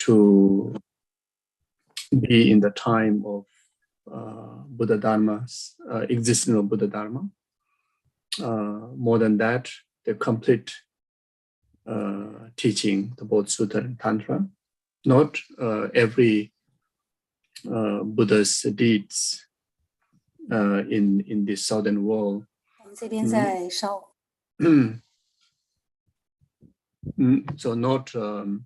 to be in the time of Buddha Dharma's existence of Buddha Dharma. More than that, the complete teaching, the both Sutta and Tantra. Not every Buddha's deeds in this southern world. So not all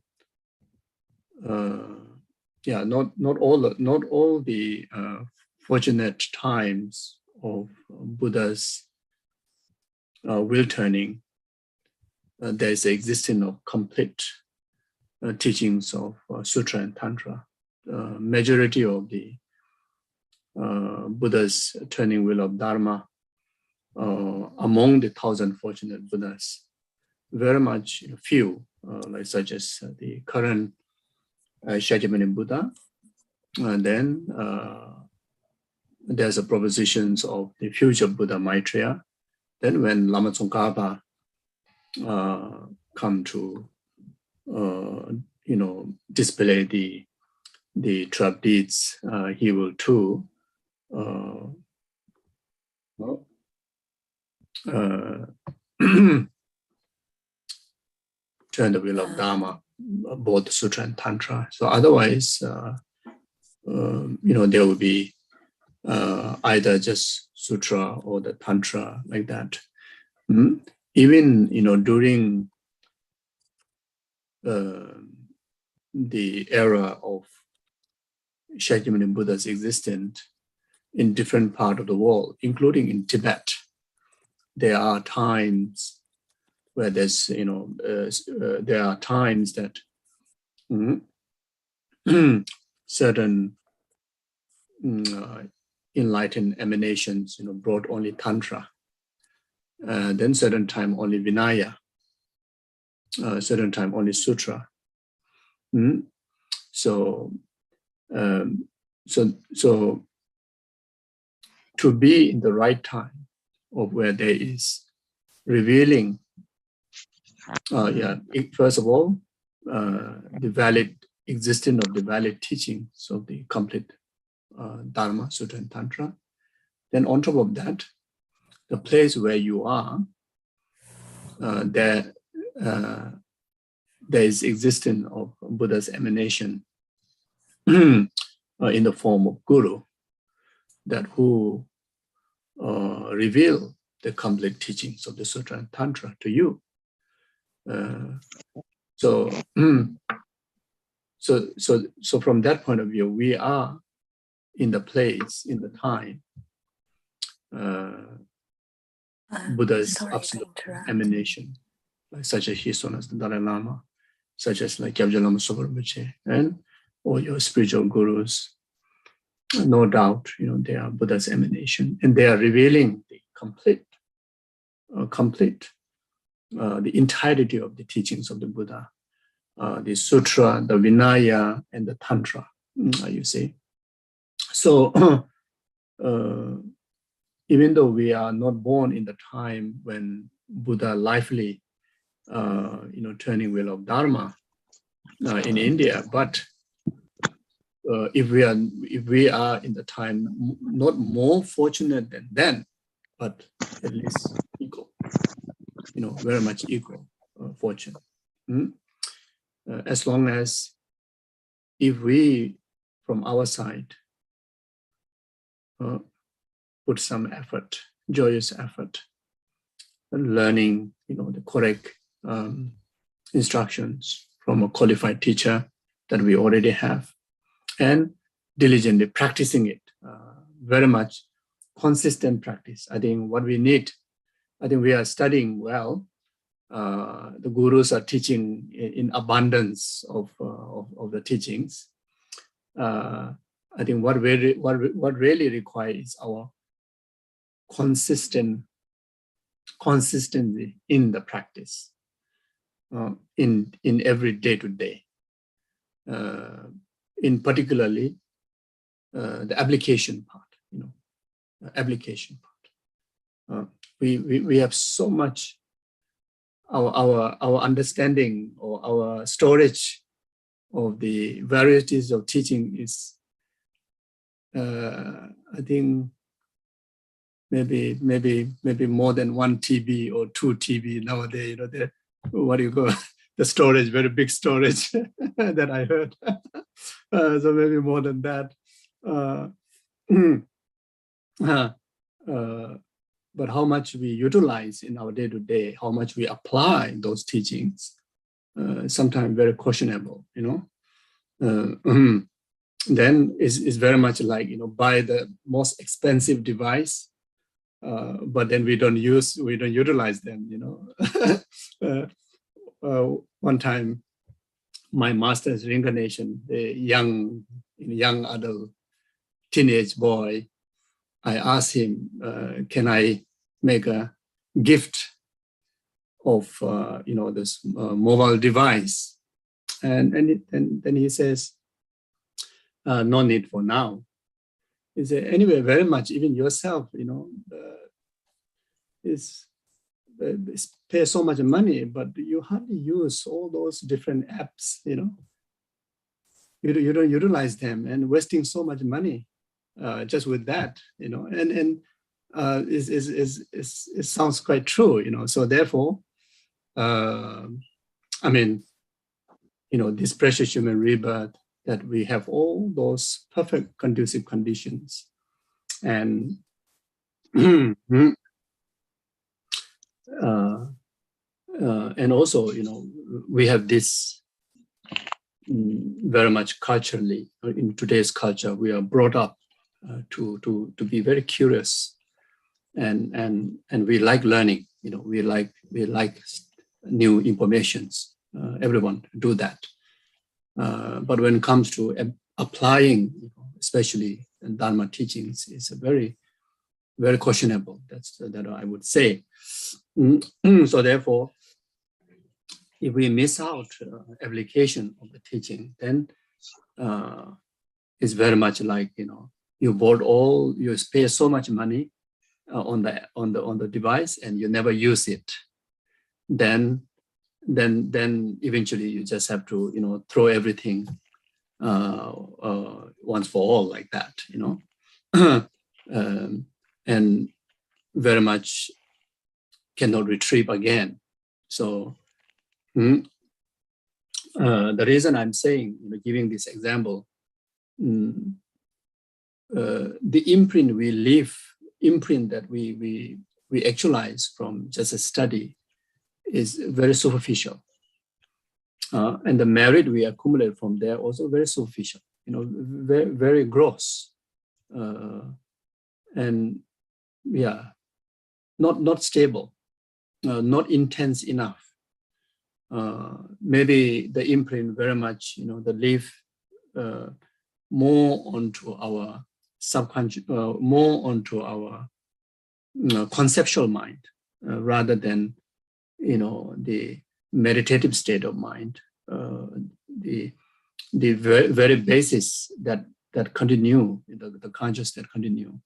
the fortunate times of Buddha's will turning. There is the existence of complete teachings of Sutra and Tantra. Majority of the Buddha's turning wheel of Dharma among the 1,000 fortunate Buddhas, very much few, like such as the current Shakyamuni Buddha. And then there's a propositions of the future Buddha Maitreya. Then when Lama Tsongkhapa come to display the 12 deeds, he will too turn the wheel of Dharma, both Sutra and Tantra. So otherwise, there will be either just Sutra or the Tantra like that. Even during the era of Shakyamuni Buddha's existence in different parts of the world, including in Tibet, there are times where there's there are times that certain enlightened emanations brought only Tantra, then certain time only Vinaya, certain time only Sutra. So to be in the right time of where there is revealing, first of all, the valid existence of the valid teachings of the complete Dharma, Sutra and Tantra. Then on top of that, the place where you are, there is existence of Buddha's emanation in the form of Guru, that who reveal the complete teachings of the Sutra and Tantra to you. So from that point of view, we are in the place, in the time, Buddha's absolute emanation, like such as his as the Dalai Lama, such as like Gyabja Lama Sopa, and all your spiritual gurus. No doubt, they are Buddha's emanation, and they are revealing the the entirety of the teachings of the Buddha, the Sutra, the Vinaya, and the Tantra. You see, so even though we are not born in the time when Buddha lively, turning wheel of Dharma in India, but if we are in the time not more fortunate than then, but at least equal, very much equal fortune. As long as if we, from our side, put some effort, joyous effort, and learning, the correct instructions from a qualified teacher that we already have, and diligently practicing it, very much consistent practice. I think what we need, I think we are studying well. The gurus are teaching in abundance of the teachings. I think what really requires is our consistency in the practice, in every day to day. In particularly the application part, application part. We have so much our understanding or our storage of the varieties of teaching is, I think, maybe more than one TB or two TB nowadays. What do you call the storage? Very big storage that I heard. So maybe more than that. But how much we utilize in our day-to-day, how much we apply those teachings, sometimes very questionable, then it's very much like, buy the most expensive device, but then we don't utilize them, one time, my master's reincarnation, a young adult teenage boy, I asked him, can I make a gift of this mobile device? And then he says, no need for now. He said, anyway, very much, even yourself, pay so much money, but you hardly use all those different apps, you don't utilize them, and wasting so much money just with that, and it sounds quite true, so therefore, this precious human rebirth, that we have all those perfect conducive conditions, and and also, we have this very much culturally, in today's culture, we are brought up to be very curious, and we like learning, we like new informations. Everyone do that. But when it comes to applying, especially Dharma teachings, it's a very, very questionable. That I would say. So therefore, if we miss out application of the teaching, then it's very much like you pay so much money on the device, and you never use it. Then eventually you just have to throw everything once for all, like that, and very much cannot retrieve again. So the reason I'm saying, giving this example, the imprint that we actualize from just a study is very superficial, and the merit we accumulate from there also very superficial, very, very gross, and not stable, not intense enough. Maybe the imprint very much, the live more onto our subconscious, more onto our conceptual mind, rather than the meditative state of mind, the very basis that continue, the conscious that continue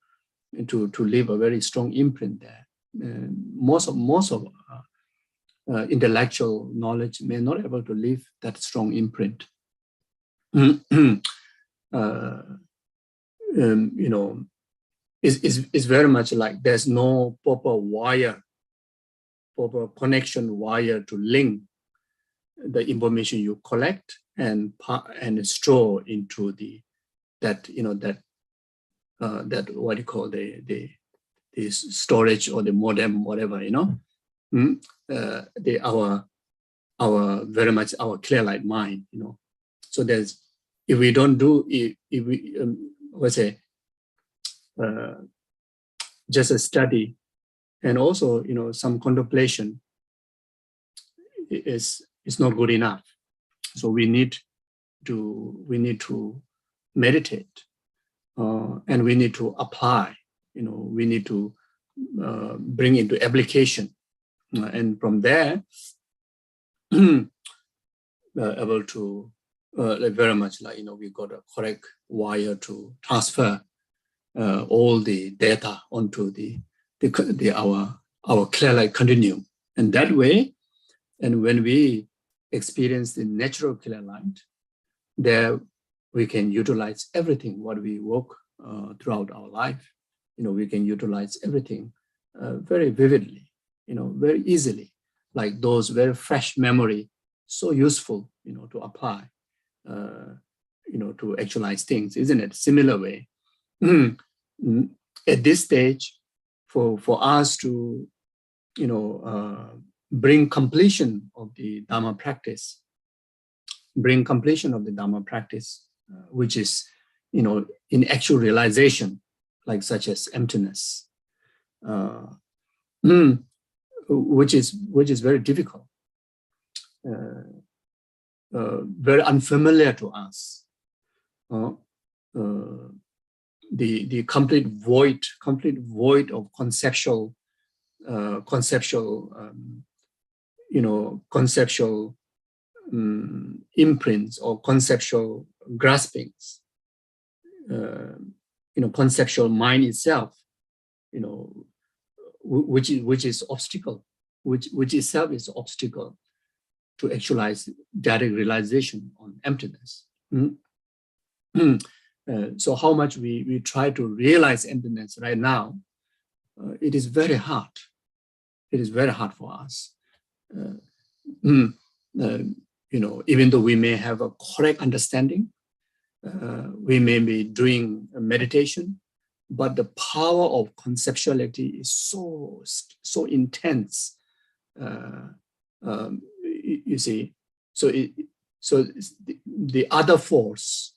to leave a very strong imprint there. Most of intellectual knowledge may not be able to leave that strong imprint. It's very much like there's no proper connection wire to link the information you collect and store into that what you call the storage or the modem, whatever, our very much our clear light mind, So if we don't do, if we let's say just a study, and also some contemplation is not good enough. So we need to meditate, and we need to apply. We need to bring into application, and from there, able to very much like we got a correct wire to transfer all the data onto our clear light continuum, and that way, and when we experience the natural clear light, there we can utilize everything what we work throughout our life. We can utilize everything very vividly, very easily, like those very fresh memory, so useful, to apply, to actualize things, isn't it? Similar way, at this stage, for us to, bring completion of the Dhamma practice, which is, in actual realization, like such as emptiness, which is very difficult, very unfamiliar to us. The complete void of conceptual imprints or conceptual graspings, conceptual mind itself, which is obstacle, which itself is obstacle to actualize direct realization on emptiness. So how much we try to realize emptiness right now, it is very hard. It is very hard for us. Even though we may have a correct understanding, we may be doing a meditation, but the power of conceptuality is so intense. You see, so the other force,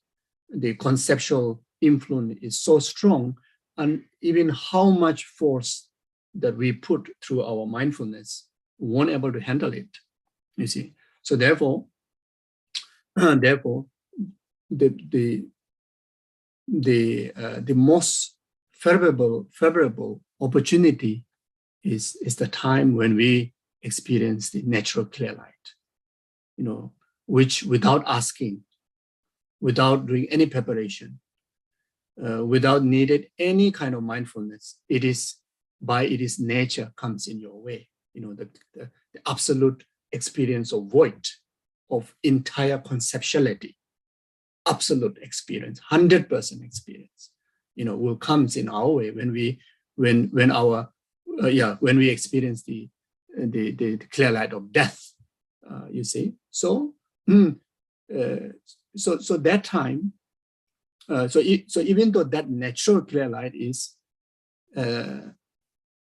the conceptual influence is so strong, and even how much force that we put through our mindfulness won't able to handle it. You see, so therefore, the most favorable opportunity is the time when we experience the natural clear light, which without asking, without doing any preparation, without needed any kind of mindfulness, it is by its nature comes in your way. The absolute experience of void, of entire conceptuality, absolute experience, 100% experience, will comes in our way when we experience the clear light of death. You see, so that time, so even though that natural clear light is, it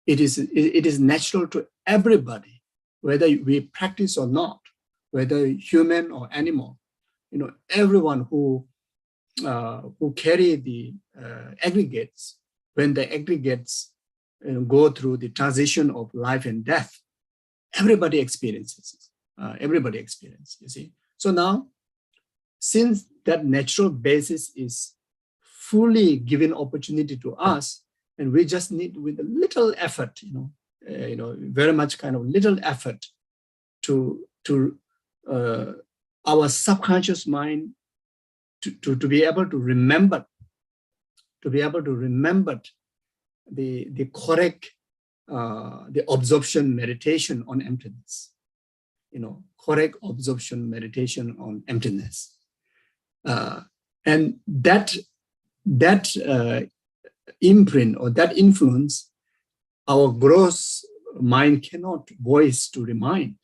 is natural to everybody, whether we practice or not, whether human or animal, everyone who carry the aggregates, when the aggregates go through the transition of life and death, everybody experiences. You see. So now, since that natural basis is fully given opportunity to us, and we just need with a little effort, very much kind of little effort to our subconscious mind to be able to remember, the correct, the absorption meditation on emptiness, correct absorption meditation on emptiness. And that imprint or that influence, our gross mind cannot voice to remind.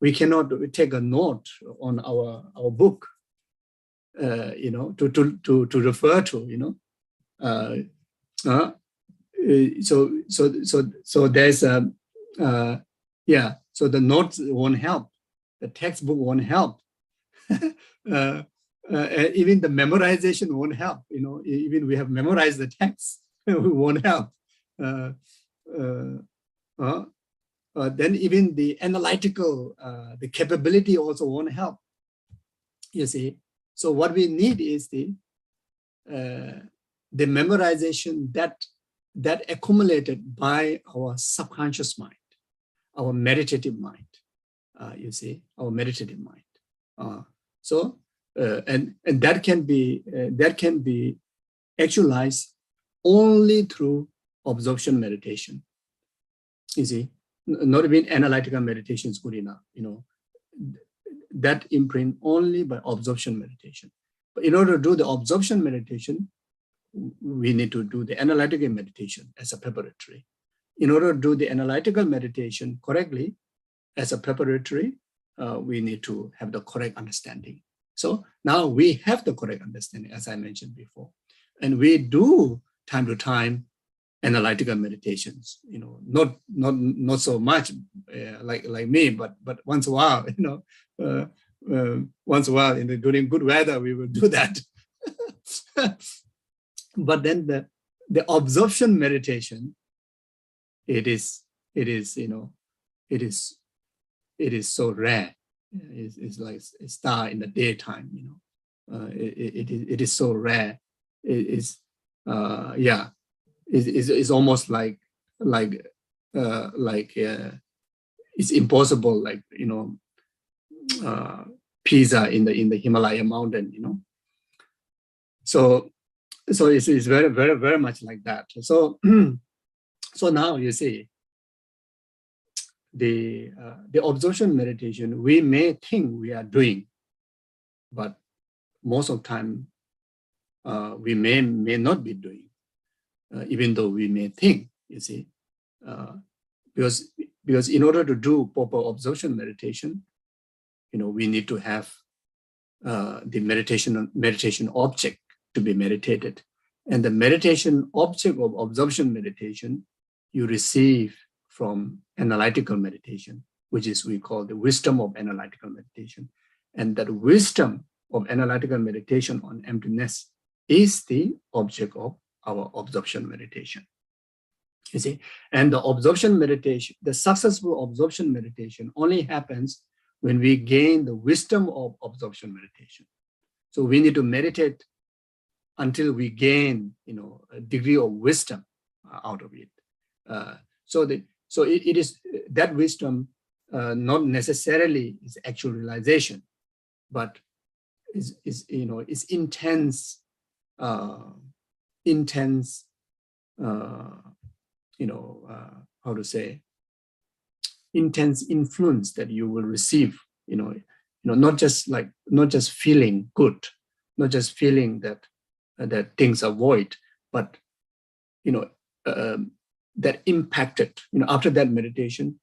We cannot take a note on our book, to refer to. So there's a so the notes won't help, the textbook won't help. Even the memorization won't help. Even we have memorized the text, it won't help. Then even the analytical, the capability also won't help. You see, so what we need is the memorization that accumulated by our subconscious mind, our meditative mind. You see, our meditative mind. And that can be actualized only through absorption meditation. You see, not even analytical meditation is good enough. that imprint only by absorption meditation. But in order to do the absorption meditation, we need to do the analytical meditation as a preparatory. In order to do the analytical meditation correctly as a preparatory, we need to have the correct understanding. So now we have the correct understanding, as I mentioned before, and we do time to time analytical meditations. Not so much like me, but once in a while, once in a while, during good weather, we will do that. But then the absorption meditation, it is so rare. It's like a star in the daytime. It is so rare. It's almost like it's impossible, like pizza in the Himalaya mountain. So it's very, very, very much like that. So now you see the absorption meditation, we may think we are doing, but most of the time we may not be doing, even though we may think, you see, because in order to do proper absorption meditation, we need to have the meditation object to be meditated. And the meditation object of absorption meditation, you receive from analytical meditation, which is we call the wisdom of analytical meditation. And that wisdom of analytical meditation on emptiness is the object of our absorption meditation. You see, and the absorption meditation, the successful absorption meditation only happens when we gain the wisdom of absorption meditation. So we need to meditate until we gain, a degree of wisdom out of it. So it is that wisdom, not necessarily is actual realization, but is intense, how to say, intense influence that you will receive. Not just feeling good, not just feeling that things are void, but that impacted. After that meditation,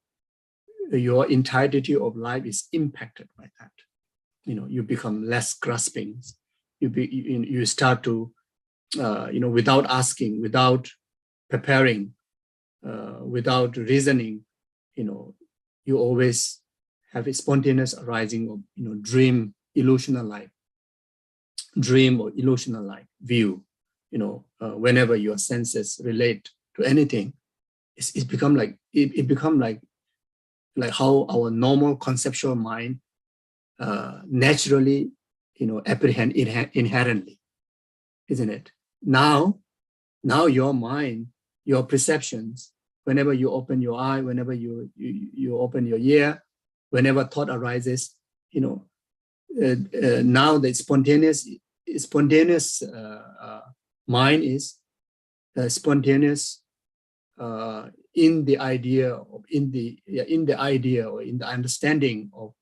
your entirety of life is impacted by that. You become less grasping. You start to, without asking, without preparing, without reasoning, you always have a spontaneous arising of, dream or illusional life view. Whenever your senses relate to anything, it become like how our normal conceptual mind naturally, apprehend inherently, isn't it? Now your mind, your perceptions, whenever you open your eye, whenever you open your ear, whenever thought arises, now the spontaneous mind is spontaneous in the idea or in the understanding of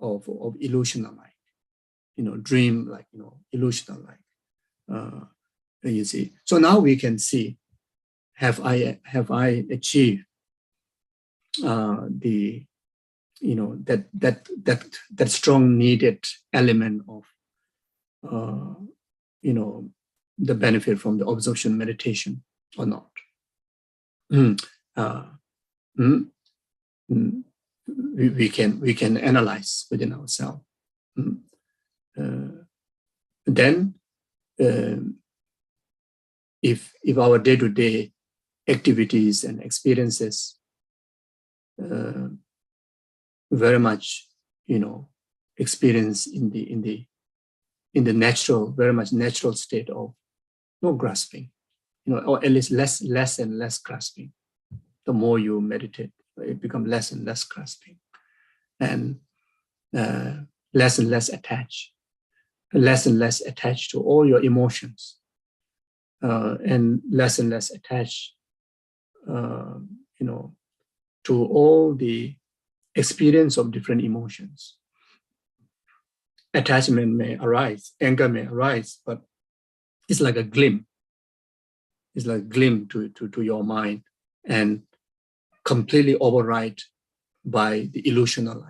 illusional life, dream like, illusional life. You see, so now we can see, have I achieved the that strong needed element of the benefit from the absorption meditation or not? We can analyze within ourselves. Then, if our day-to-day activities and experiences very much, experience in the natural, very much natural state of no grasping, or at least less and less grasping. The more you meditate, it becomes less and less grasping, and less and less attached to all your emotions, and less attached, to all the experience of different emotions. attachment may arise, anger may arise, but it's like a glimpse. It's like a glimpse to your mind and completely override by the illusional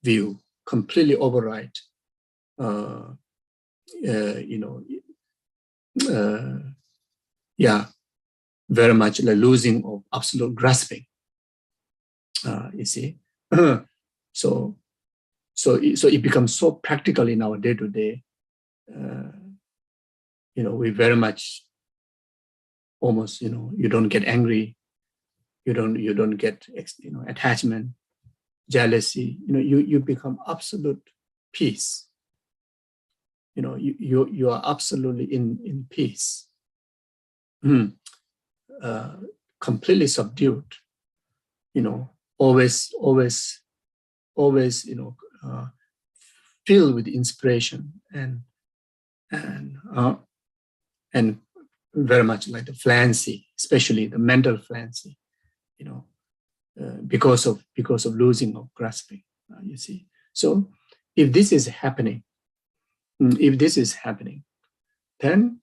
view, completely override, very much the losing of absolute grasping. You see, so it becomes so practical in our day-to-day. We very much almost, you don't get angry, you don't get attachment, jealousy. You become absolute peace. You are absolutely in peace, completely subdued. Always filled with inspiration and very much like the fluency, especially the mental fluency, because of losing of grasping. You see, so if this is happening, then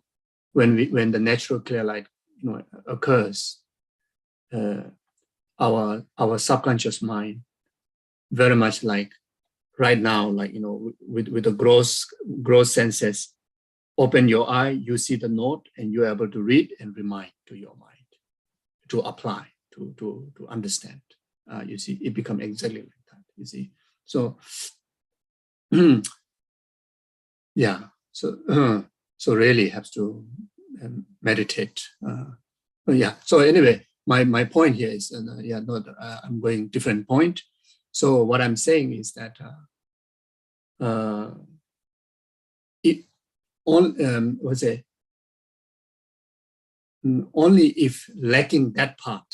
when the natural clear light occurs, our subconscious mind, very much like right now, like with the gross senses, open your eye, you see the note, and you're able to read and remind to your mind, to apply, to understand. You see, it becomes exactly like that. You see, so yeah, so really have to meditate. So anyway, my point here is, I'm going different point. So what I'm saying is that only if lacking that part,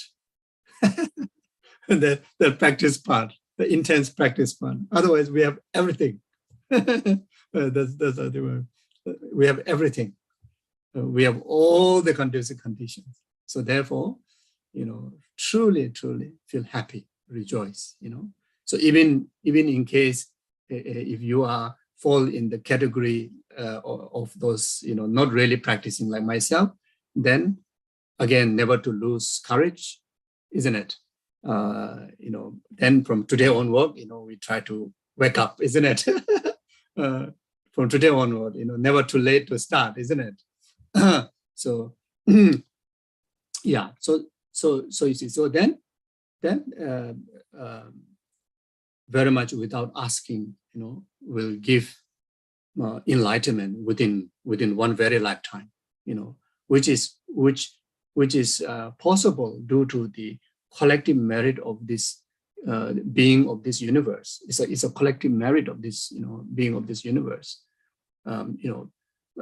the practice part, the intense practice part. Otherwise, we have everything. That's the word. We have everything. We have all the conducive conditions. So therefore, truly feel happy, rejoice. So even in case if you are fall in the category of those, not really practicing like myself, then again, never to lose courage, isn't it? Then from today onward, we try to wake up, isn't it? From today onward, never too late to start, isn't it? So, yeah. So you see. So then, very much without asking, will give enlightenment within one very lifetime. Which is possible due to the collective merit of this being of this universe. It's a collective merit of this, being of this universe.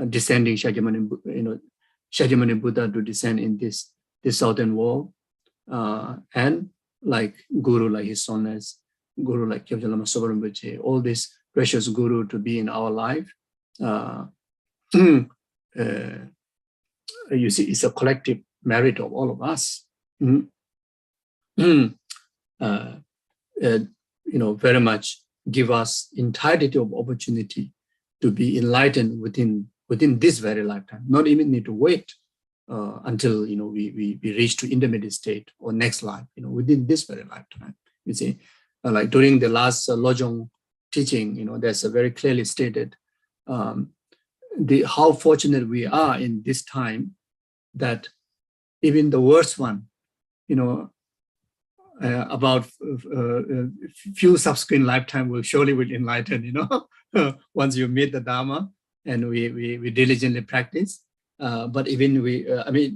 Descending Shakyamuni Buddha to descend in this southern world, and like Guru, like his Sonas, Guru like Kyabja Lama Sopa Rinpoche, all this precious Guru to be in our life. You see, it's a collective merit of all of us. Very much give us entirety of opportunity to be enlightened within this very lifetime. Not even need to wait until we reach to intermediate state or next life. Within this very lifetime. You see, like during the last Lojong teaching, there's a very clearly stated how fortunate we are in this time that even the worst one, about few subsequent lifetime will enlighten, once you meet the Dharma and we diligently practice. But even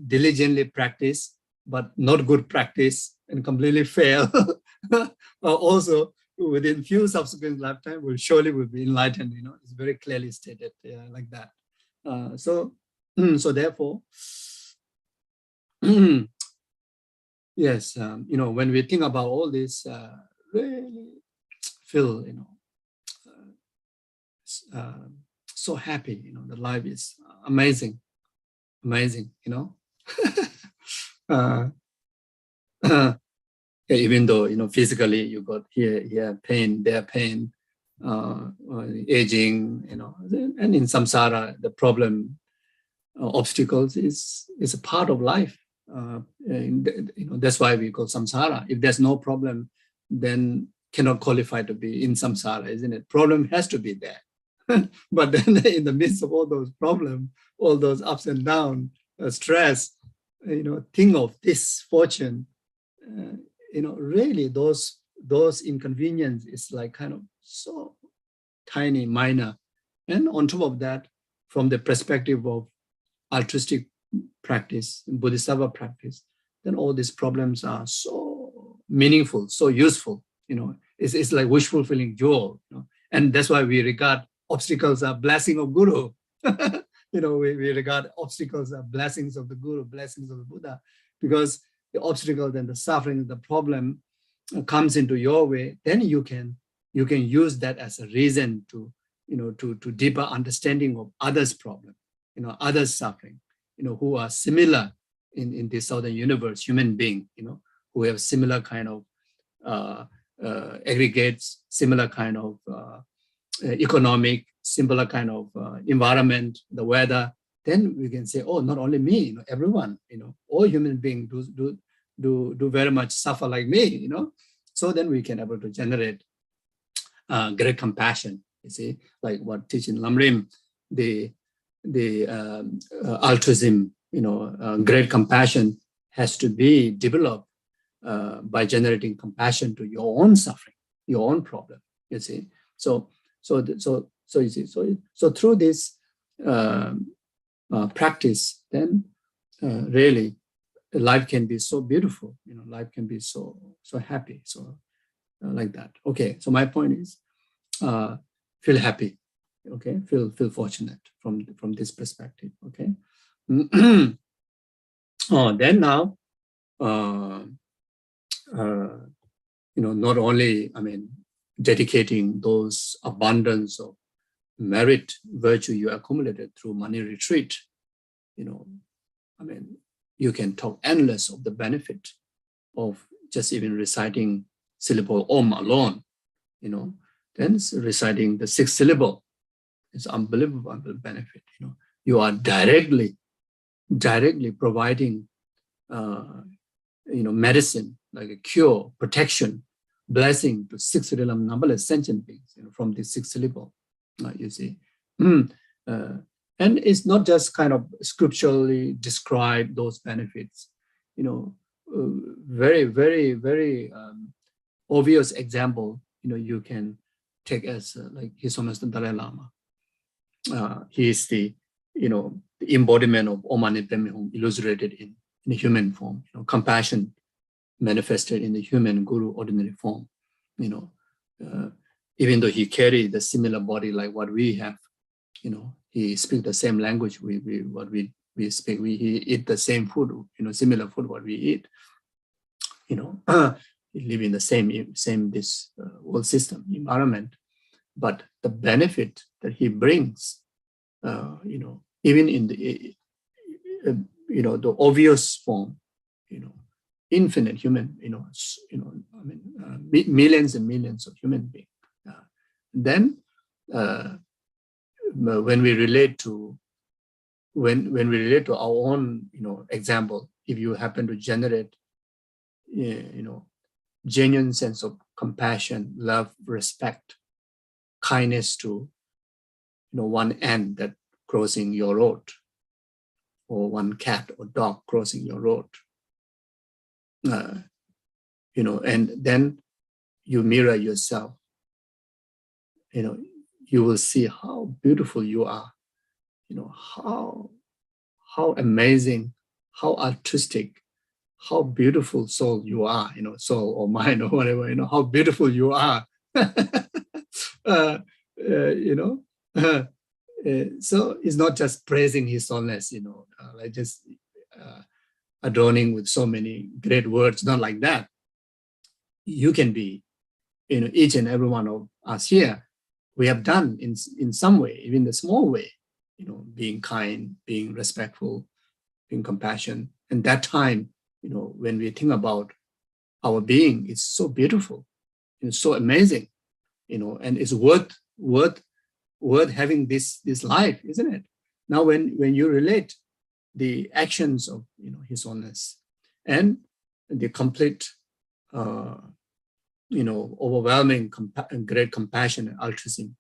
diligently practice, but not good practice and completely fail. Also, within few subsequent lifetime will be enlightened. It's very clearly stated like that. So therefore, yes, when we think about all this, really feel, so happy. The life is amazing. Even though physically you got here pain, there pain, aging, and in samsara, the problem, obstacles is a part of life. That's why we call samsara. If there's no problem, then cannot qualify to be in samsara, isn't it? Problem has to be there. But then in the midst of all those problems, all those ups and downs, stress, think of this fortune, really those inconvenience is like kind of so tiny, minor. And on top of that, from the perspective of altruistic practice, Bodhisattva practice, then all these problems are so meaningful, so useful. It's like wish fulfilling jewel. And that's why we regard obstacles as blessing of Guru. We regard obstacles as blessings of the Guru, blessings of the Buddha, because the obstacle, then the suffering, the problem comes into your way. Then you can use that as a reason to deeper understanding of others' problem, others' suffering, who are similar in the southern universe, human being, who have similar kind of aggregates, similar kind of economic, similar kind of environment, the weather. Then we can say, oh, not only me, everyone, all human beings do very much suffer like me, So then we can able to generate great compassion. You see, like what teaching Lamrim, the altruism, great compassion has to be developed by generating compassion to your own suffering, your own problem. You see, so you see, so through this practice, then really life can be so beautiful. Life can be so happy. So like that. Okay. So my point is, feel happy. Okay, feel fortunate from this perspective. Okay. Then now, not only, dedicating those abundance of merit, virtue you accumulated through money retreat, you can talk endless of the benefit of just even reciting syllable Om alone, then reciting the 6th syllable. It's unbelievable benefit. You are directly providing, medicine, like a cure, protection, blessing to 6 realm numberless sentient beings, from the 6th syllable. You see, and it's not just kind of scripturally describe those benefits. Very, very, very obvious example. You can take as like His Holiness the Dalai Lama. He is the embodiment of Om Mani Padme Hum illustrated in the human form. Compassion manifested in the human Guru ordinary form. Even though he carried the similar body like what we have, he speaks the same language we speak. He eat the same food, similar food what we eat. He live in the same this world system environment. But the benefit that he brings, even in the the obvious form, infinite human, millions and millions of human beings. Then, when we relate to our own, example, if you happen to generate, genuine sense of compassion, love, respect, kindness to, one ant that crossing your road, or one cat or dog crossing your road, and then you mirror yourself, you will see how beautiful you are, how amazing, how artistic, how beautiful soul you are, soul or mind or whatever, how beautiful you are. So it's not just praising His Holiness, like just adorning with so many great words, not like that. You can be, each and every one of us here, we have done in some way, even the small way, being kind, being respectful, being compassionate. And that time, when we think about our being, it's so beautiful, it's so amazing. and it's worth having this life, isn't it? Now, when you relate the actions of His Holiness and the complete, overwhelming great compassion and altruism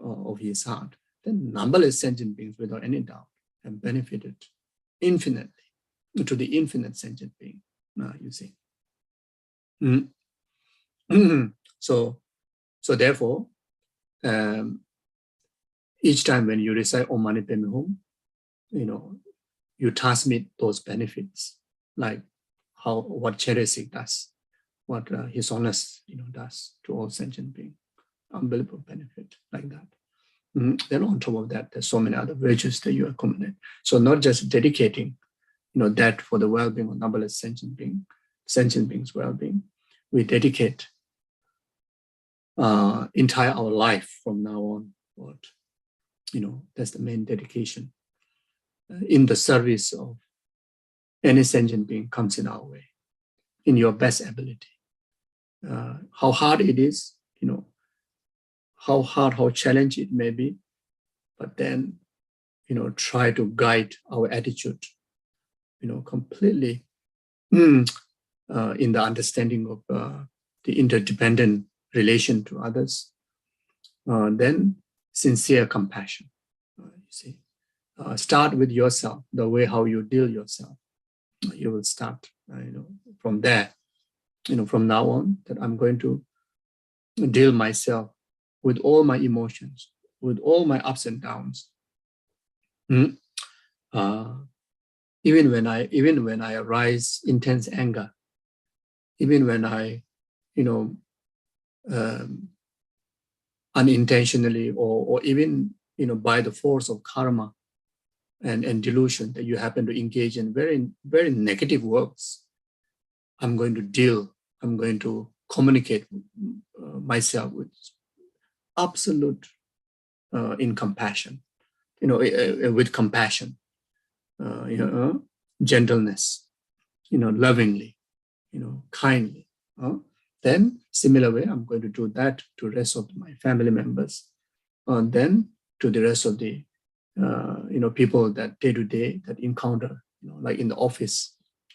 of His heart, then numberless sentient beings, without any doubt, have benefited infinitely to the infinite sentient being. You see. So therefore, each time when you recite Om Mani Padme Hum, you transmit those benefits, like what Cheresik does, what His Holiness does to all sentient beings. Unbelievable benefit like that. Then on top of that, there's so many other virtues that you accumulate. So not just dedicating, that for the well-being of numberless sentient beings' well-being, we dedicate entire our life from now on. That's the main dedication in the service of any sentient being comes in our way, in your best ability. How hard it is, how challenging it may be, but then, try to guide our attitude, completely in the understanding of the interdependent relation to others. Then sincere compassion, you see. Start with yourself, the way how you deal yourself. You will start, from there, from now on, that I'm going to deal myself with all my emotions, with all my ups and downs. Even when I arise intense anger, even when I, unintentionally or even, by the force of karma and delusion that you happen to engage in very, very negative works, I'm going to communicate myself with absolute in compassion, with compassion, gentleness, lovingly, kindly. Then similar way, I'm going to do that to the rest of my family members, and then to the rest of the people that day to day that encounter, like in the office.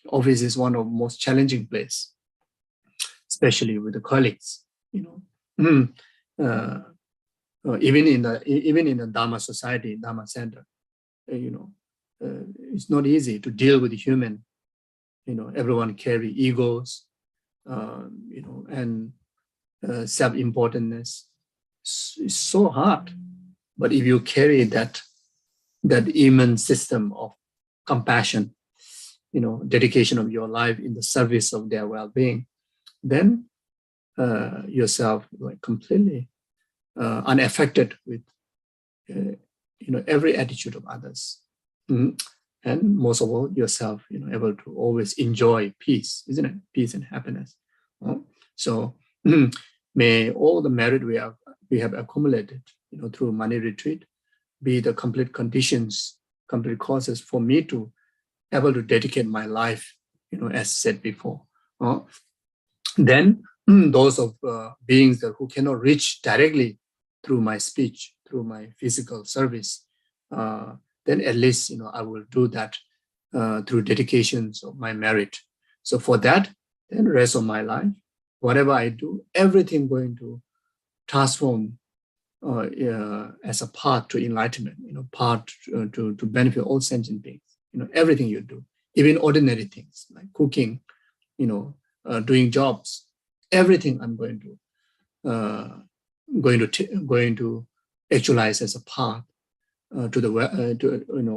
Office is one of the most challenging place, especially with the colleagues. Even in the Dharma society, Dharma center, it's not easy to deal with the human. Everyone carry egos, and self-importantness. It's so hard. But if you carry that immense system of compassion, dedication of your life in the service of their well-being, then yourself like completely unaffected with every attitude of others, and most of all yourself able to always enjoy peace, isn't it? Peace and happiness. So may all the merit we have accumulated through money retreat be the complete conditions, complete causes for me to able to dedicate my life, as said before. Then those of beings who cannot reach directly through my speech, through my physical service, then at least I will do that through dedications of my merit. So for that, then the rest of my life, whatever I do, everything going to transform as a path to enlightenment, path to benefit all sentient beings. Everything you do, even ordinary things like cooking, doing jobs, everything I'm going to actualize as a path to the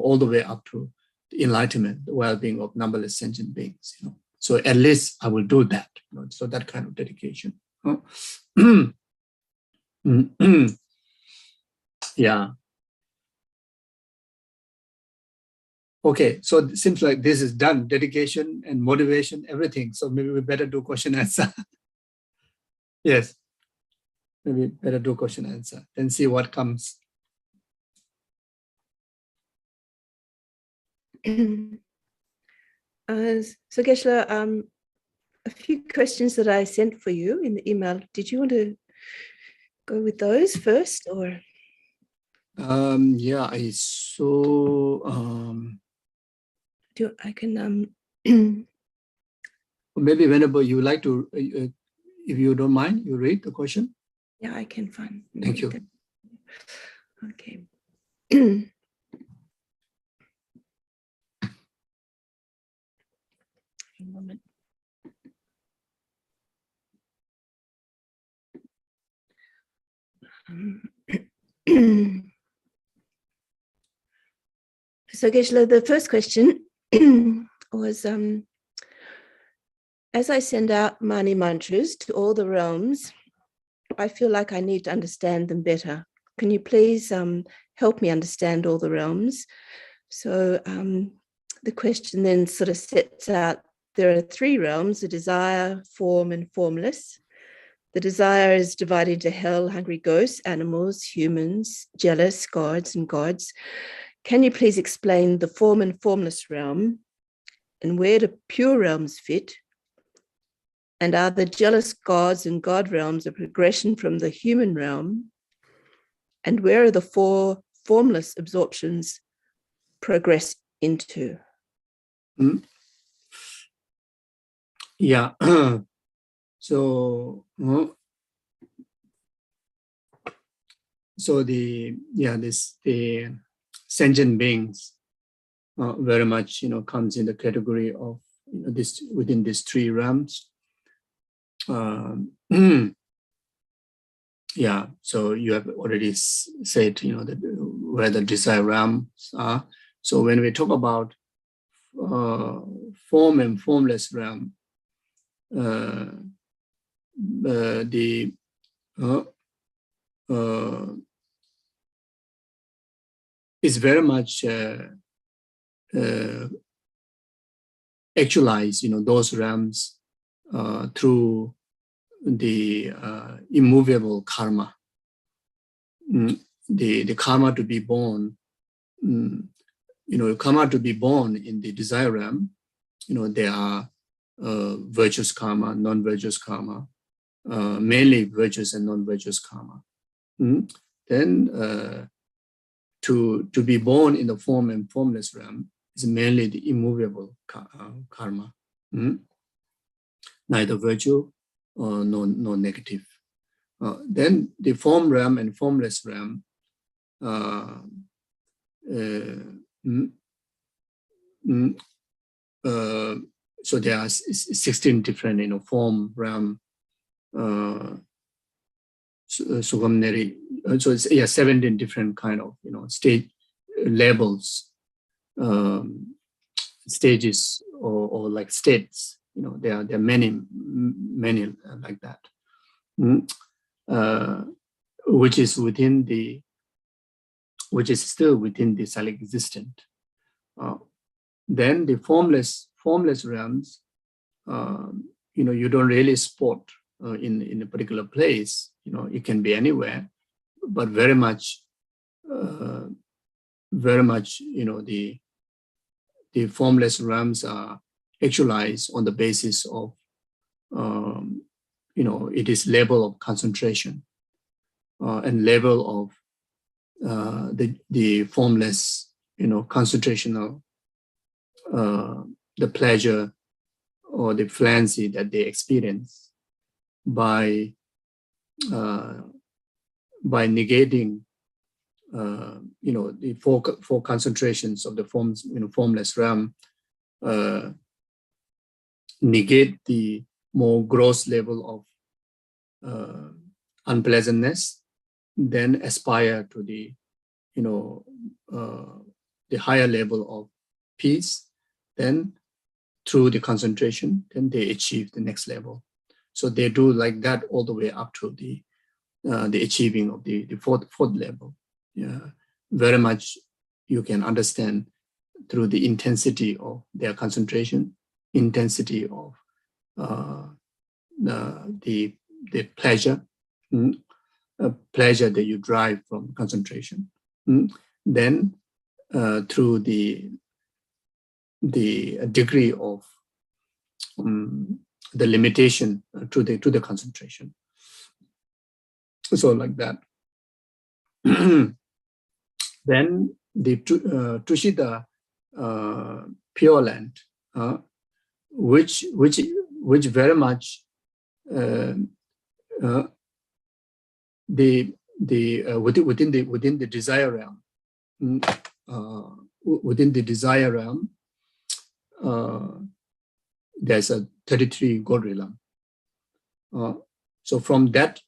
all the way up to the enlightenment, the well-being of numberless sentient beings. So at least I will do that. So that kind of dedication. Yeah. Okay, so it seems like this is done, dedication and motivation, everything. So maybe we better do question answer. Yes, maybe better do question answer and see what comes. So Geshe, a few questions that I sent for you in the email. Did you want to go with those first, or? Yeah, I saw. I can. Maybe whenever you like to, if you don't mind, you read the question. Yeah, I can find. Thank you. Okay. A moment. So, Geshe, the first question was, as I send out Mani mantras to all the realms, I feel like I need to understand them better. Can you please help me understand all the realms? So the question then sort of sets out, there are three realms: the desire, form, and formless. The desire is divided into hell, hungry ghosts, animals, humans, jealous, gods, and gods. Can you please explain the form and formless realm, and where do pure realms fit? And are the jealous gods and god realms a progression from the human realm? And where are the four formless absorptions progress into? Yeah. So the sentient beings very much comes in the category of this within these three realms. Yeah, so you have already said where the desire realms are. So when we talk about form and formless realm, is very much actualize those realms through the immovable karma. The karma to be born, karma to be born in the desire realm, there are virtuous karma, non-virtuous karma, mainly virtuous and non-virtuous karma. Then to be born in the form and formless realm is mainly the immovable karma. Neither virtue or no negative. Then the form realm and formless realm, so there are 16 different form realm, sugamneri. So it's 17 different kind of stage levels, stages or like states. There are many like that, which is still within the self-existent. Then the formless realms, you don't really spot in a particular place. It can be anywhere, but very much, the formless realms are actualized on the basis of, it is level of concentration and level of the formless, concentrational, the pleasure or the fluency that they experience by negating, the four concentrations of the formless realm, negate the more gross level of unpleasantness, then aspire to the higher level of peace. Then through the concentration, then they achieve the next level. So they do like that all the way up to the achieving of the fourth level. Yeah, very much you can understand through the intensity of their concentration, intensity of the pleasure, pleasure that you derive from concentration. Then through the degree of the limitation to the concentration. So like that. Then the Tushita Pure Land, which very much within the desire realm, within the desire realm, there's a 33 God realm. So from that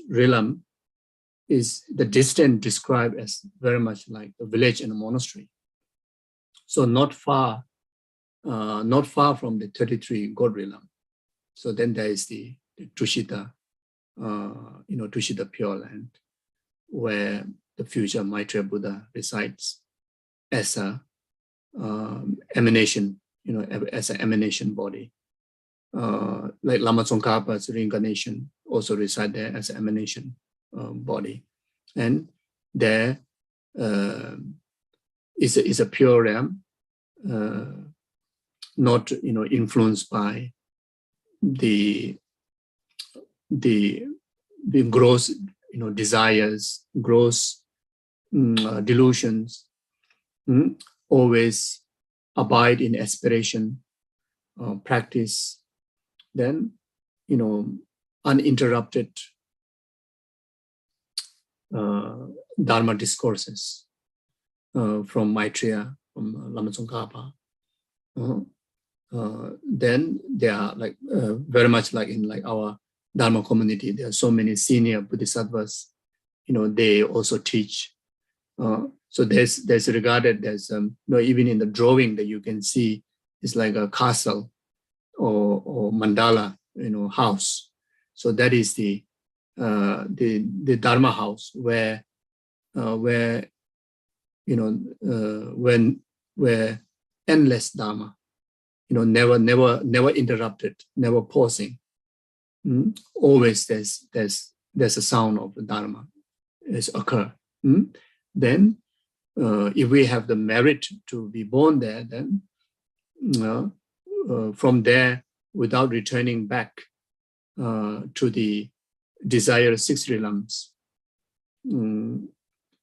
realm is the distance described as very much like a village and a monastery. So not far from the 33 God realm. So then there is the Tushita, Tushita Pure Land, where the future Maitreya Buddha resides as a emanation, as an emanation body. Like Lama Tsongkhapa's reincarnation also reside there as an emanation body, and there is a pure realm, not influenced by the gross desires, gross delusions. Always abide in aspiration, practice. Then uninterrupted Dharma discourses from Maitreya, from Lama Tsongkhapa. Then they are like very much like in like our Dharma community. There are so many senior Bodhisattvas. They also teach. So there's regarded as even in the drawing that you can see, it's like a castle or mandala, house. So that is the Dharma house where endless Dharma, never interrupted, never pausing. Always there's a sound of the Dharma is occur. Then if we have the merit to be born there, then from there, without returning back to the desired six realms,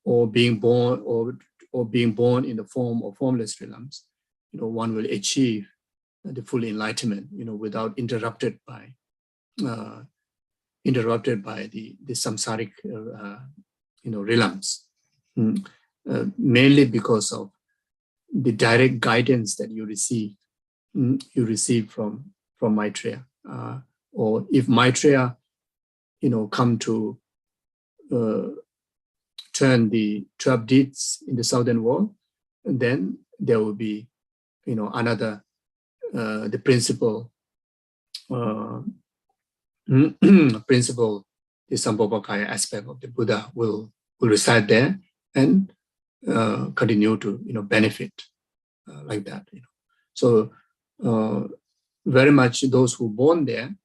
or being born in the form of formless realms, one will achieve the full enlightenment, without interrupted by the samsaric realms, mainly because of the direct guidance that you receive from Maitreya, or if Maitreya come to turn the 12 deeds in the southern world, then there will be another the principle the Sambhogakaya aspect of the Buddha will reside there and continue to benefit like that. So very much those who born there,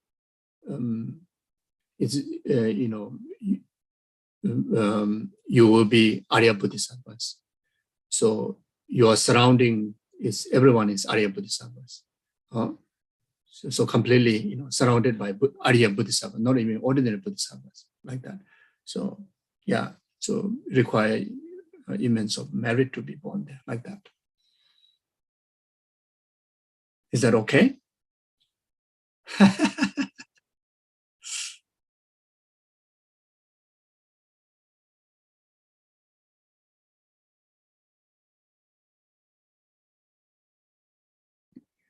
you will be Arya Bodhisattvas. So your surrounding is everyone is Arya Bodhisattvas. So completely surrounded by Arya Bodhisattvas, not even ordinary Bodhisattvas like that. So yeah, so require immense of merit to be born there like that. Is that okay?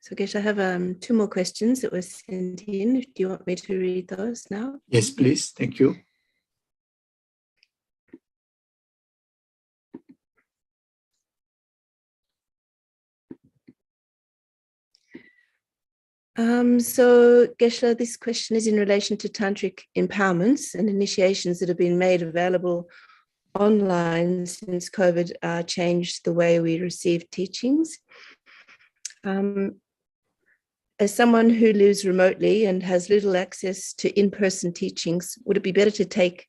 So Geshe, I have 2 more questions that were sent in. Do you want me to read those now? Yes, please. Thank you. So Geshe, this question is in relation to tantric empowerments and initiations that have been made available online since COVID changed the way we receive teachings. As someone who lives remotely and has little access to in-person teachings, would it be better to take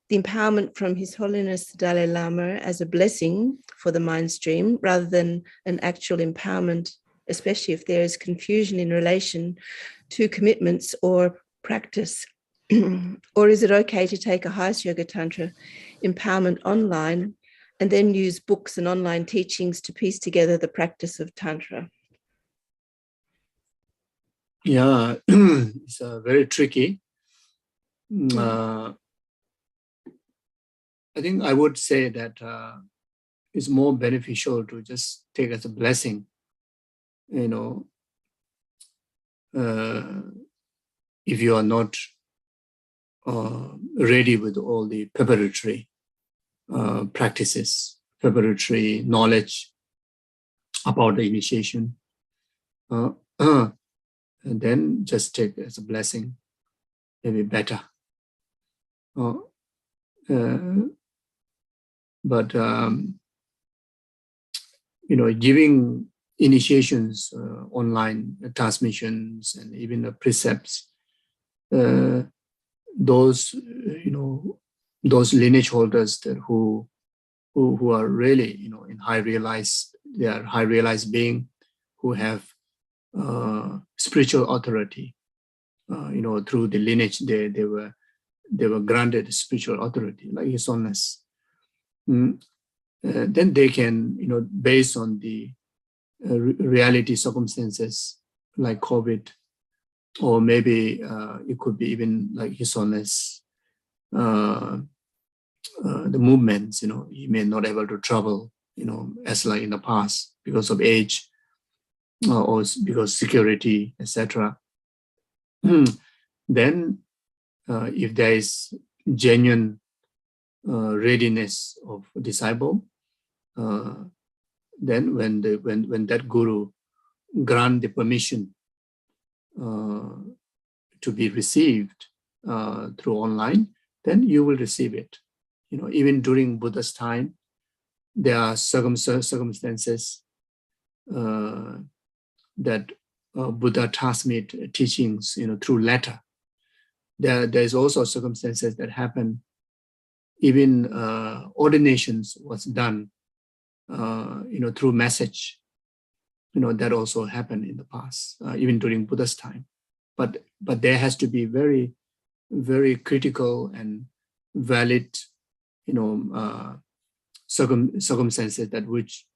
the empowerment from His Holiness the Dalai Lama as a blessing for the mind stream rather than an actual empowerment, especially if there is confusion in relation to commitments or practice Or is it okay to take a highest yoga tantra empowerment online and then use books and online teachings to piece together the practice of tantra? Yeah, it's very tricky. I think I would say that it's more beneficial to just take as a blessing, if you are not ready with all the preparatory practices, preparatory knowledge about the initiation, and then just take it as a blessing, maybe better. But giving initiations, online transmissions, and even the precepts, those lineage holders that who are really in high realized, they are high realized being who have spiritual authority. Through the lineage, they were granted spiritual authority, like His Holiness. Then they can, based on the reality circumstances like COVID, or maybe it could be even like His Holiness, the movements, he may not able to travel, as like in the past because of age, or because security, etc. Then if there is genuine readiness of a disciple, then when that guru grant the permission to be received through online, then you will receive it. Even during Buddha's time, there are circumstances that Buddha transmit teachings, through letter. There's also circumstances that happen. Even ordinations was done, through message. That also happened in the past, even during Buddha's time. But there has to be very, very critical and valid, circumstances that which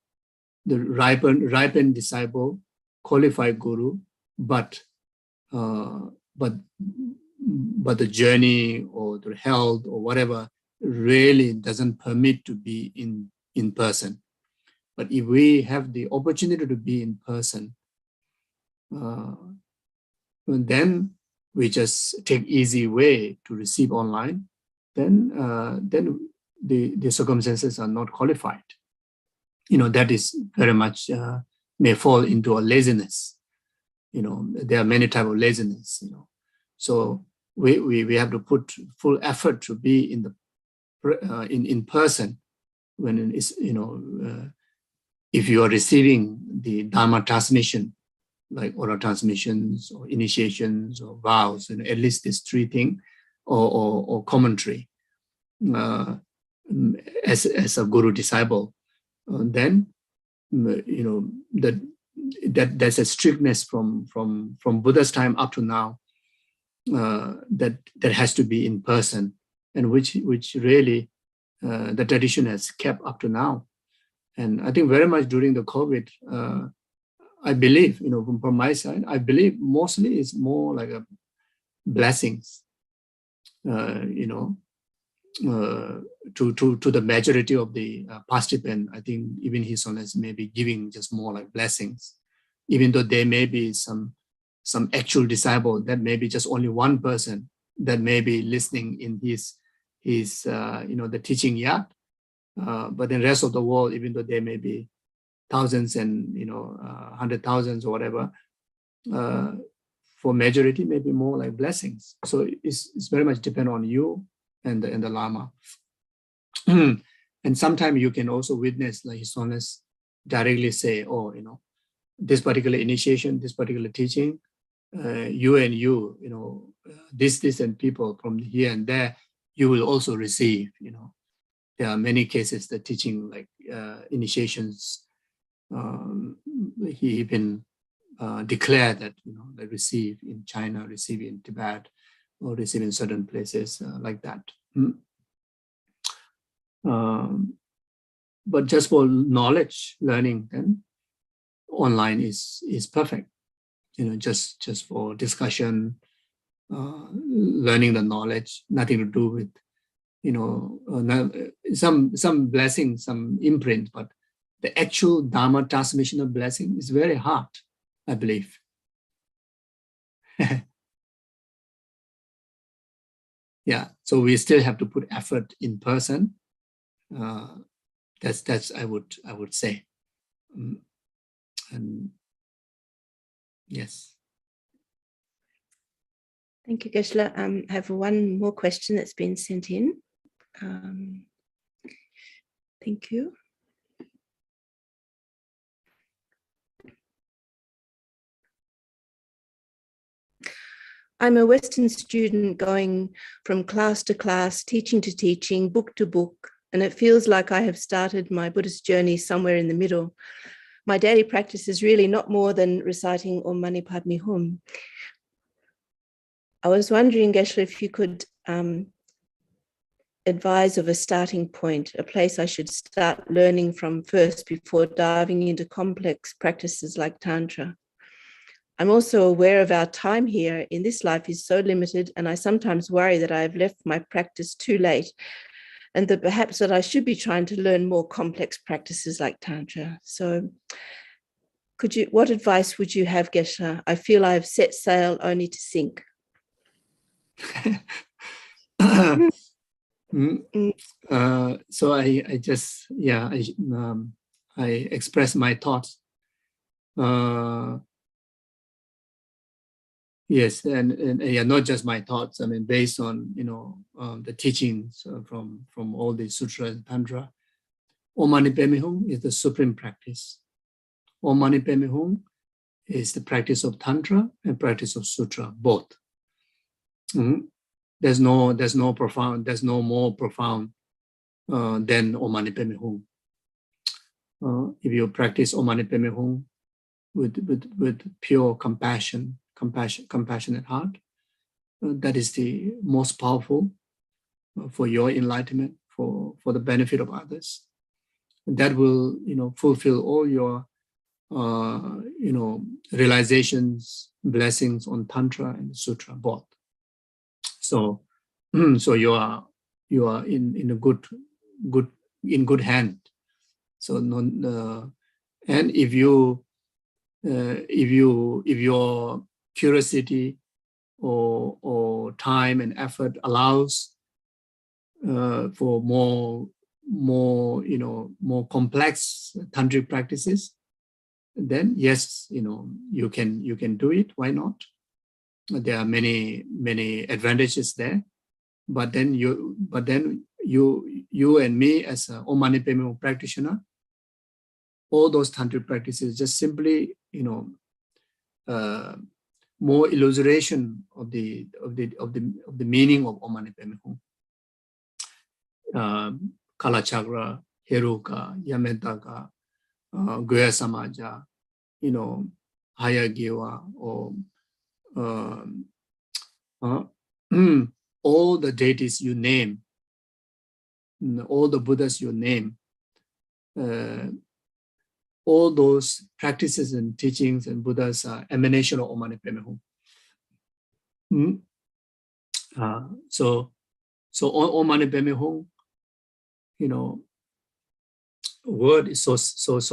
the ripened disciple, qualified guru, but the journey or the health or whatever really doesn't permit to be in person. But if we have the opportunity to be in person, then we just take easy way to receive online. Then the circumstances are not qualified. That is very much may fall into a laziness. There are many types of laziness. So we have to put full effort to be in person when it is, if you are receiving the Dharma transmission, like oral transmissions or initiations or vows, at least these three things, or commentary, as a guru disciple, then there's a strictness from Buddha's time up to now, that has to be in person, and which really the tradition has kept up to now. And I think very much during the COVID, I believe, from my side, I believe mostly it's more like a blessings, to the majority of the participant. I think even His Holiness may be giving just more like blessings, even though there may be some actual disciple that may be just only one person that may be listening in his the teaching yard. But in the rest of the world, even though there may be thousands and 100,000s or whatever, for majority maybe more like blessings. So it's very much depend on you and the Lama. And sometimes you can also witness, like His Holiness directly say, this particular initiation, this particular teaching, this and people from here and there, you will also receive. There are many cases that teaching like initiations, he even declared that they receive in China, receive in Tibet, or receive in certain places like that. But just for knowledge learning, then online is perfect. Just for discussion, learning the knowledge, nothing to do with some blessing, some imprint, but the actual Dharma transmission of blessing is very hard, I believe. Yeah, so we still have to put effort in person. That's I would say. And yes. Thank you, Geshe. I have one more question that's been sent in. Thank you. I'm a Western student going from class to class, teaching to teaching, book to book, and it feels like I have started my Buddhist journey somewhere in the middle. My daily practice is really not more than reciting Om Mani Padme Hum. I was wondering, Geshe, if you could advise of a starting point, a place I should start learning from first before diving into complex practices like Tantra. I'm also aware of our time here in this life is so limited, and I sometimes worry that I have left my practice too late, and that perhaps that I should be trying to learn more complex practices like Tantra. So what advice would you have, Geshe? I feel I have set sail only to sink. So I just, I express my thoughts. Yes, and not just my thoughts. I mean, based on the teachings from all the sutras and tantra, Om Mani Padme Hum is the supreme practice. Om Mani Padme Hum is the practice of tantra and practice of sutra, both. There's no more profound than Om Mani Padme Hum. If you practice Om Mani Padme Hum with pure compassionate heart, that is the most powerful for your enlightenment, for the benefit of others. That will fulfill all your realizations, blessings on tantra and sutra both. So you are in a good hand. So and if your curiosity or time and effort allows for more complex tantric practices, then yes, you can do it. Why not? There are many advantages there, but then you and me as a Om Mani Padme Hum practitioner, all those tantric practices just simply more illustration of the meaning of Om Mani Padme Hum. Kala Chakra, Heruka, Yametaka, Goya Samaja, Haya Giwa, or all the deities you name, all the Buddhas you name, all those practices and teachings and Buddhas are emanation of Om Mani Padme Hum. So Om Mani Padme Hum, word is so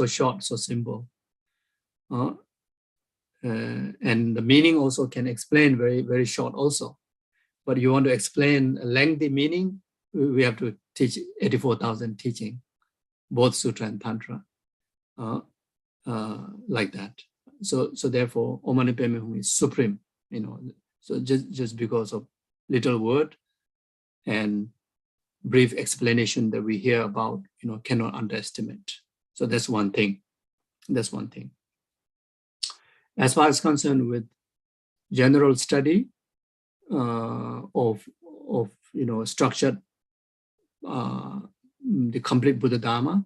short, so simple. And the meaning also can explain very, very short also. But you want to explain a lengthy meaning, we have to teach 84,000 teaching, both Sutra and Tantra, like that. So therefore, Om Mani Padme Hum is supreme, So just because of little word and brief explanation that we hear about, cannot underestimate. So that's one thing. As far as concerned with general study of structured the complete Buddha Dharma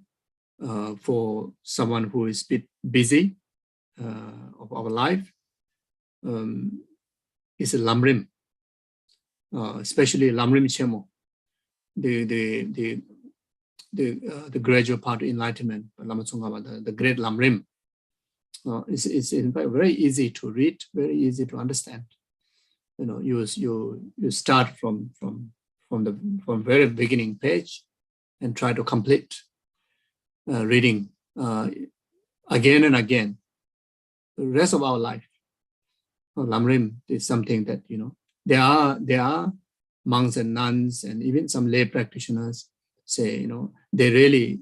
for someone who is a bit busy of our life is a lamrim. especially Lamrim Chemo, the gradual part of enlightenment, the great Lamrim. It's in fact very easy to read, very easy to understand. You start from very beginning page and try to complete reading again and again the rest of our life. Lamrim is something that there are monks and nuns and even some lay practitioners say they really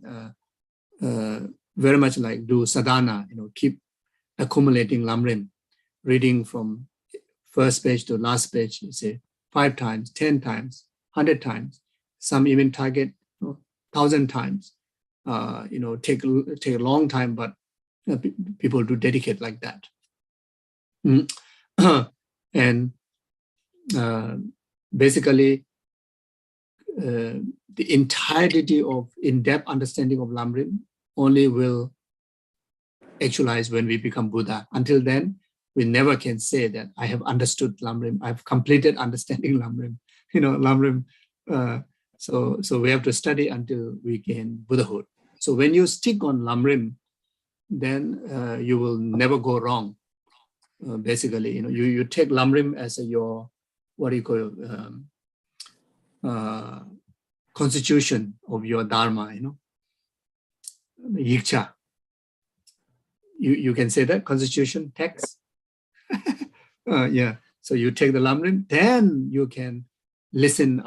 very much like do sadhana, keep accumulating Lamrim, reading from first page to last page, say 5 times, 10 times, 100 times. Some even target 1,000 times. Take a long time, but people do dedicate like that. And basically, the entirety of in-depth understanding of Lamrim only will actualize when we become Buddha. Until then, we never can say that I have understood Lamrim, I've completed understanding Lamrim. Lamrim. So we have to study until we gain Buddhahood. So when you stick on Lamrim, then you will never go wrong. Basically, you take Lamrim as your constitution of your dharma. Yiksha. You can say that constitution text. Yeah. So you take the Lamrim, then you can listen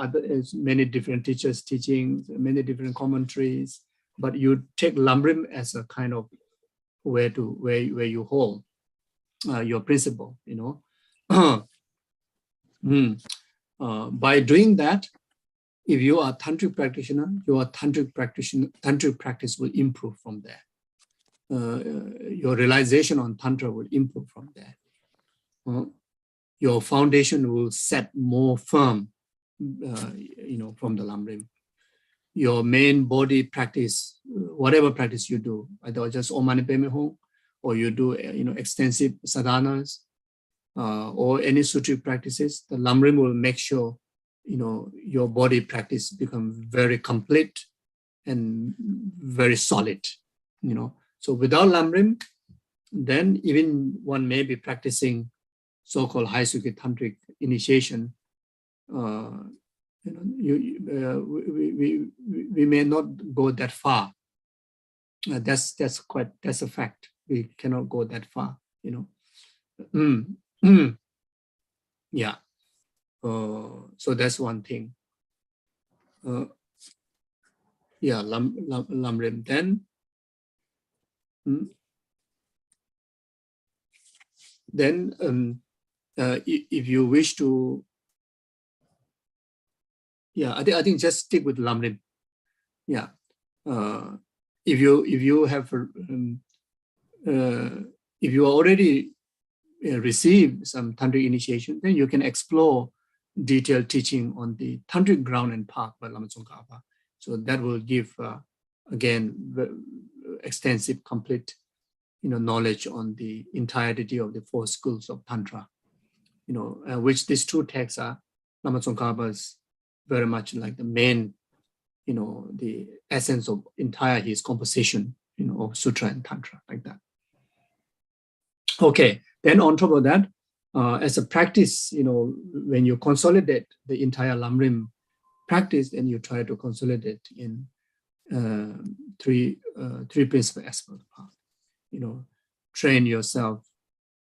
many different teachers' teachings, many different commentaries. But you take Lamrim as a kind of where you hold your principle. By doing that, if you are a tantric practitioner, your tantric practice will improve from there. Your realization on Tantra will improve from there. Your foundation will set more firm, from the Lamrim. Your main body practice, whatever practice you do, either just Om Mani Padme Hum, or you do extensive sadhanas, or any sutric practices, the Lamrim will make sure your body practice becomes very complete and very solid. So without Lamrim, then even one may be practicing so-called high Sukhi tantric initiation. We may not go that far. That's a fact. We cannot go that far. Yeah. So that's one thing. Yeah, Lamrim. Then if you wish to, I think just stick with Lamrim. Yeah. If you have if you already received some tantric initiation, then you can explore detailed teaching on the tantric ground and path by Lama Tsongkhapa. So that will give again extensive, complete knowledge on the entirety of the 4 schools of Tantra, which these 2 texts are Lama Tsongkhapa's very much like the main, the essence of entire his composition, of Sutra and Tantra, like that. Okay, then on top of that, as a practice, when you consolidate the entire Lamrim practice, then you try to consolidate in 3 principal aspects of the path. Train yourself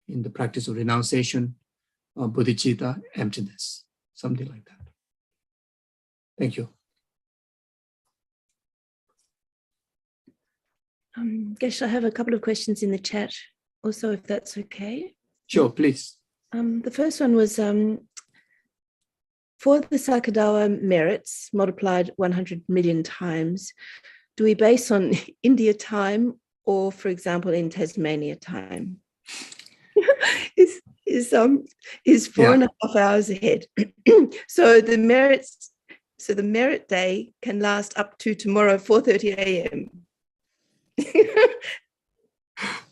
in the practice of renunciation, bodhicitta, emptiness, something like that. Thank you. Geshe, I have a couple of questions in the chat also, if that's okay. Sure, please. The first one was, for the SAKA DAWA merits multiplied 100 million times, do we base on India time or, for example, in Tasmania time? is 4.5 hours ahead. So the merit day can last up to tomorrow 4:30 a.m.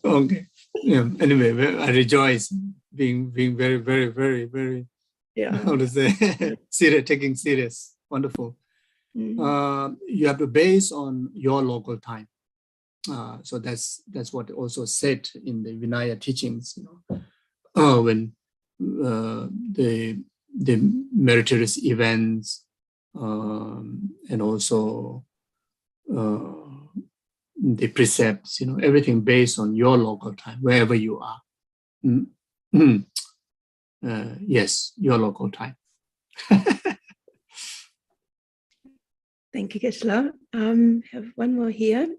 Okay. Yeah. Anyway, I rejoice being very, very, very, very Yeah. how to say, serious, taking serious. Wonderful. Mm. You have to base on your local time. So that's what also said in the Vinaya teachings. When the meritorious events and also the precepts, everything based on your local time, wherever you are. Yes, your local time. Thank you, Geshe. Have one more here.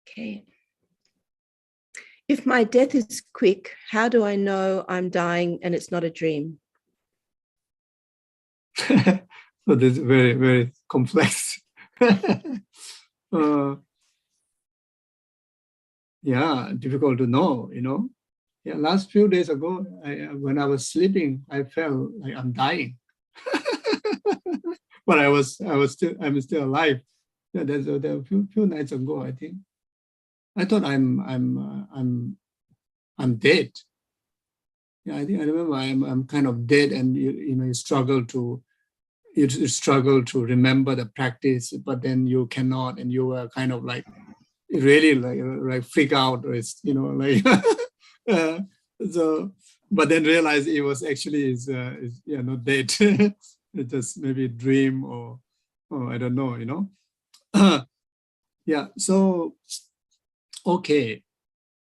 Okay. If my death is quick, how do I know I'm dying and it's not a dream? So this is very, very complex. Yeah, difficult to know, Yeah, last few days ago, when I was sleeping, I felt like I'm dying. But I'm still alive. Yeah, that's a few nights ago, I think. I thought I'm dead. Yeah, I remember I'm kind of dead, and you struggle to remember the practice, but then you cannot, and you were kind of like really like freak out, or so, but then realize it was actually is not dead. It's just maybe a dream or I don't know, Yeah. So okay.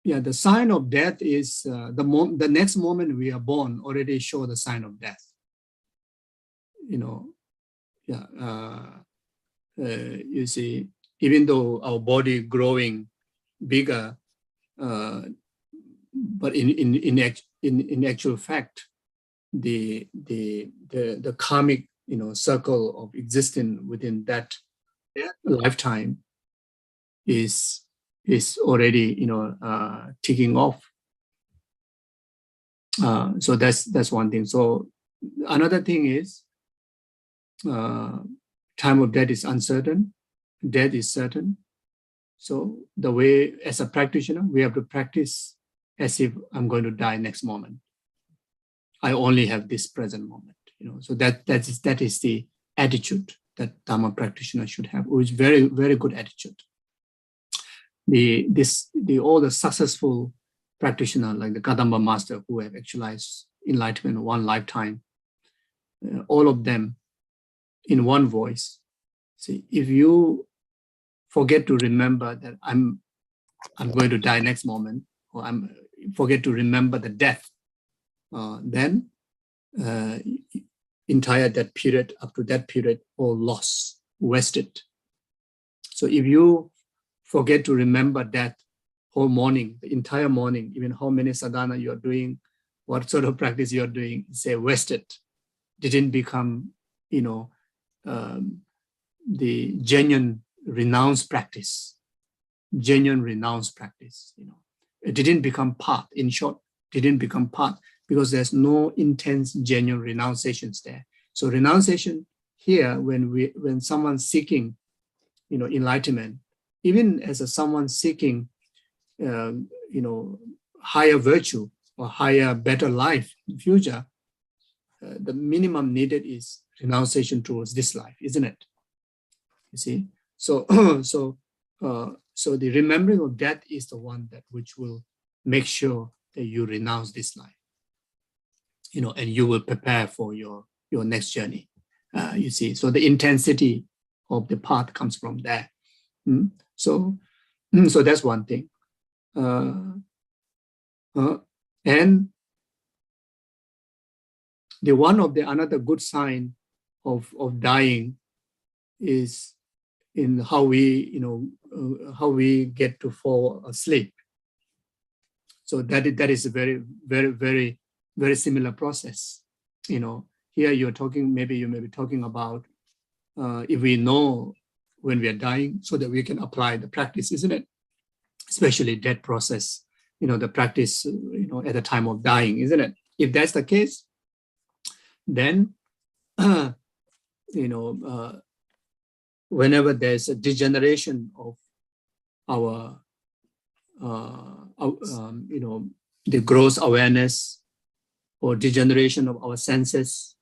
Yeah, the sign of death is the next moment we are born already show the sign of death. Yeah. You see, even though our body growing bigger, but in actual fact, the karmic circle of existence within that lifetime is already ticking off. So that's one thing. So another thing is time of death is uncertain. Death is certain. So the way as a practitioner, we have to practice as if I'm going to die next moment. I only have this present moment. So that is the attitude that Dharma practitioner should have, which is very, very good attitude. All the successful practitioner like the Kadamba master who have actualized enlightenment in one lifetime, all of them in one voice. See, if you forget to remember that I'm going to die next moment, or forget to remember the death, then entire that period up to that period all lost, wasted. So if you forget to remember that whole morning, the entire morning, even how many sadhana you are doing, what sort of practice you are doing, say wasted, didn't become, the genuine renounce practice. It didn't become part. In short, didn't become part because there's no intense, genuine renunciations there. So renunciation here, when someone's seeking, enlightenment, even as someone seeking, higher virtue or higher, better life in future, the minimum needed is renunciation towards this life, isn't it? You see, so so the remembering of death is the one that which will make sure that you renounce this life, and you will prepare for your next journey. You see, so the intensity of the path comes from there. So that's one thing. And another good sign of dying is in how we get to fall asleep. So that is a very, very, very, very similar process. Here you may be talking about if we know when we are dying, so that we can apply the practice, isn't it? Especially death process, the practice, at the time of dying, isn't it? If that's the case, then whenever there's a degeneration of our the gross awareness or degeneration of our senses,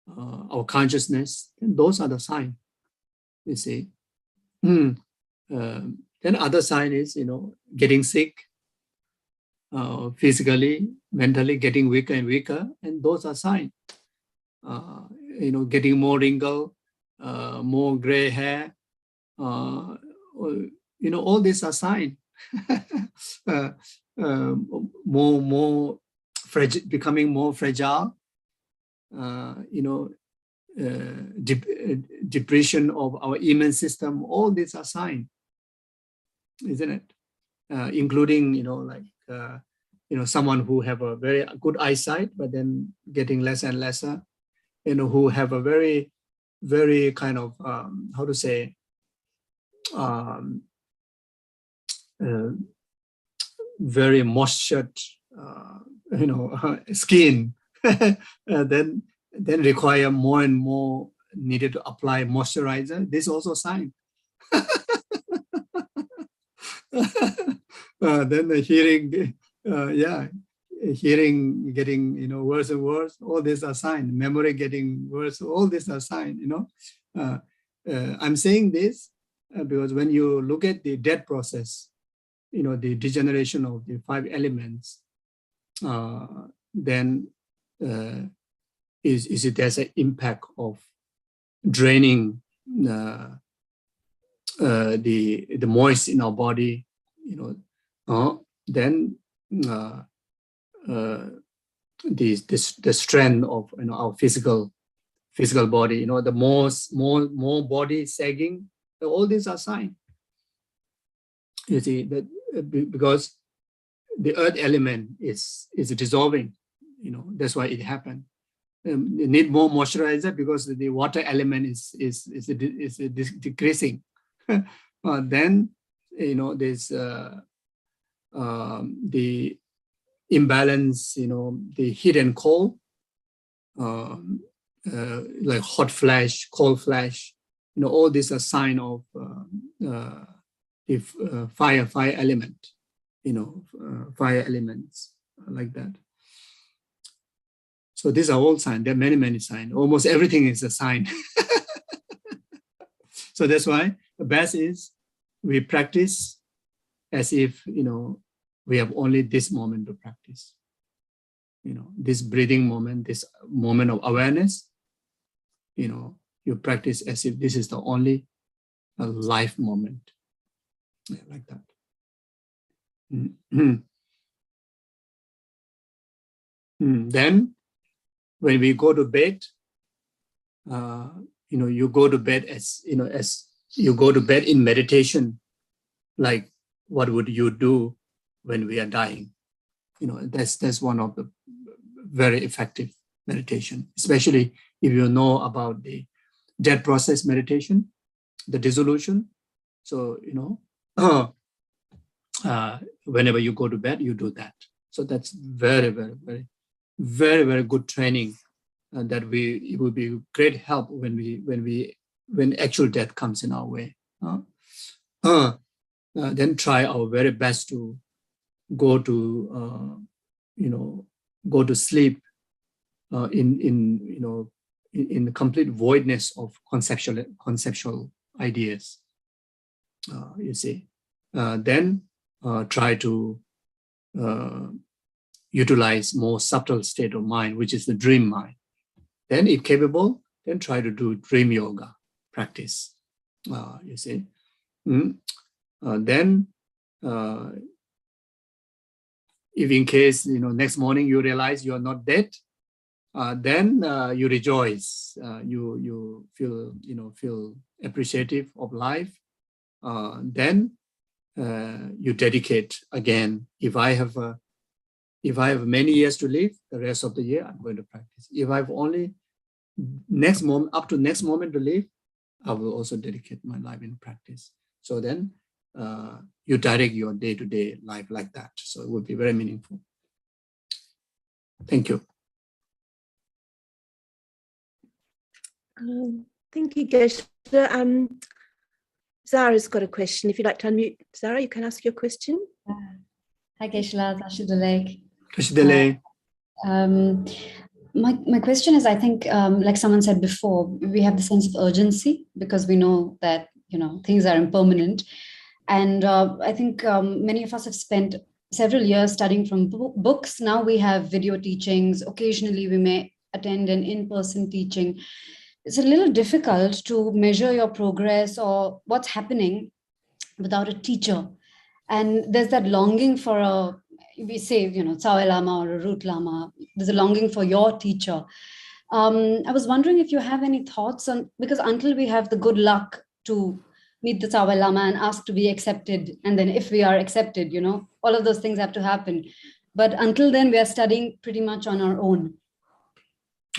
our consciousness, then those are the signs, you see. Then other sign is, getting sick, physically, mentally, getting weaker and weaker, and those are signs. Getting more wrinkle, more gray hair, all these are signs. More fragile, becoming more fragile, depression of our immune system, all these are signs, isn't it? Including, someone who have a very good eyesight, but then getting less and lesser, who have a very, very kind of, how to say, very moistured, skin, then require more and more needed to apply moisturizer. This is also a sign. Then the hearing, hearing getting worse and worse. All these are signs. Memory getting worse. All these are signs. I'm saying this because when you look at the death process, the degeneration of the 5 elements, then there's an impact of draining the moist in our body, then the strength of our physical body, the more body sagging, all these are signs. You see that because the earth element is dissolving, that's why it happened. You need more moisturizer because the water element is decreasing. Then there's the imbalance, the heat and cold, like hot flash, cold flash, all these are sign of the fire element, fire elements like that. So these are all signs. There are many, many signs. Almost everything is a sign. So that's why the best is we practice as if, we have only this moment to practice. This breathing moment, this moment of awareness, you practice as if this is the only life moment. Yeah, like that. Then when we go to bed, you go to bed as you go to bed in meditation, like what would you do when we are dying? That's one of the very effective meditation, especially if you know about the death process meditation, the dissolution. So, whenever you go to bed, you do that. So that's very, very, very, very, very good training. That it will be great help when actual death comes in our way. Then try our very best to go to sleep in complete voidness of conceptual ideas. You see, then try to utilize more subtle state of mind, which is the dream mind. Then, if capable, then try to do dream yoga practice. You see, then if in case next morning you realize you are not dead, then you rejoice. You feel appreciative of life. Then you dedicate again. If I have many years to live, the rest of the year I'm going to practice. If I have only up to next moment to live, I will also dedicate my life in practice. So then you direct your day-to-day life like that. So it would be very meaningful. Thank you. Thank you, Geshe. Zara's got a question. If you'd like to unmute, Zara, you can ask your question. Hi, Geshe, Ashidalek. Ashidale. My question is, I think, like someone said before, we have the sense of urgency because we know that, things are impermanent. And I think many of us have spent several years studying from books. Now we have video teachings. Occasionally, we may attend an in-person teaching. It's a little difficult to measure your progress or what's happening without a teacher. And there's that longing for we say, Tsawai Lama or a Root Lama, there's a longing for your teacher. I was wondering if you have any thoughts on, because until we have the good luck to meet the Tsawai Lama and ask to be accepted, and then if we are accepted, all of those things have to happen. But until then, we are studying pretty much on our own.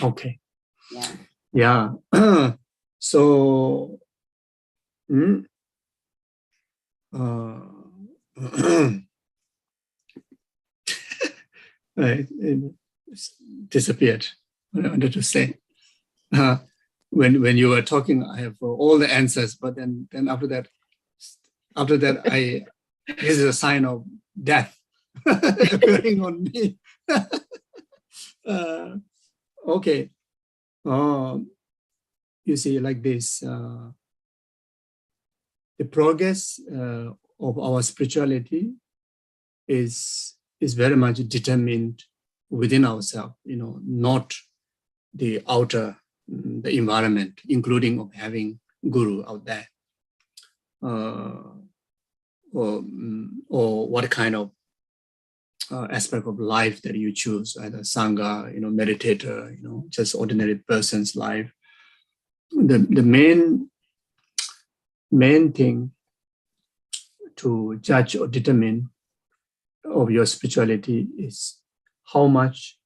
Okay. Yeah. Yeah. So, it disappeared. What I wanted to say. When you were talking, I have all the answers, but then after that, this is a sign of death occurring on me. Okay. You see, like this, the progress of our spirituality is very much determined within ourselves, not the outer, the environment, including of having guru out there, or what kind of aspect of life that you choose, either sangha, meditator, just ordinary person's life. The main thing to judge or determine of your spirituality is how much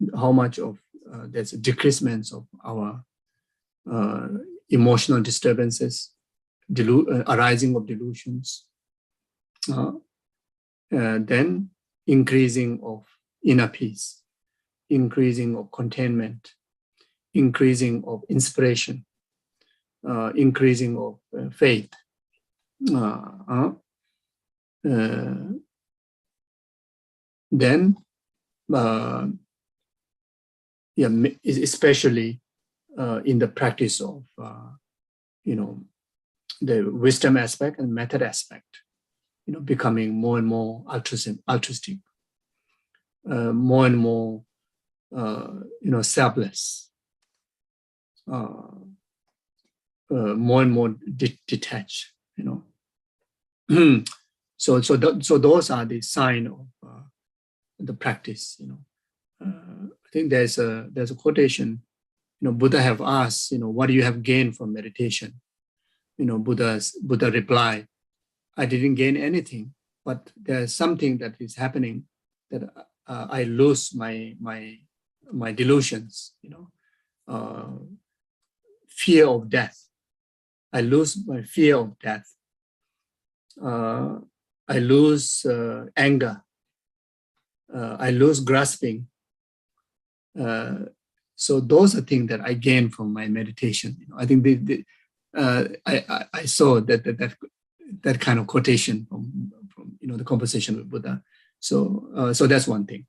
of there's a decreasement of our emotional disturbances, arising of delusions, then increasing of inner peace, increasing of containment, increasing of inspiration, increasing of faith. Then, especially in the practice of, the wisdom aspect and method aspect, becoming more and more altruistic, more and more, selfless, more and more detached, So those are the sign of the practice. I think there's a quotation. Buddha have asked, what do you have gained from meditation? Buddha replied, I didn't gain anything, but there's something that is happening that I lose my delusions. Fear of death. I lose my fear of death. I lose anger. I lose grasping. So those are things that I gain from my meditation. I think I saw that kind of quotation from the conversation with Buddha. So that's one thing.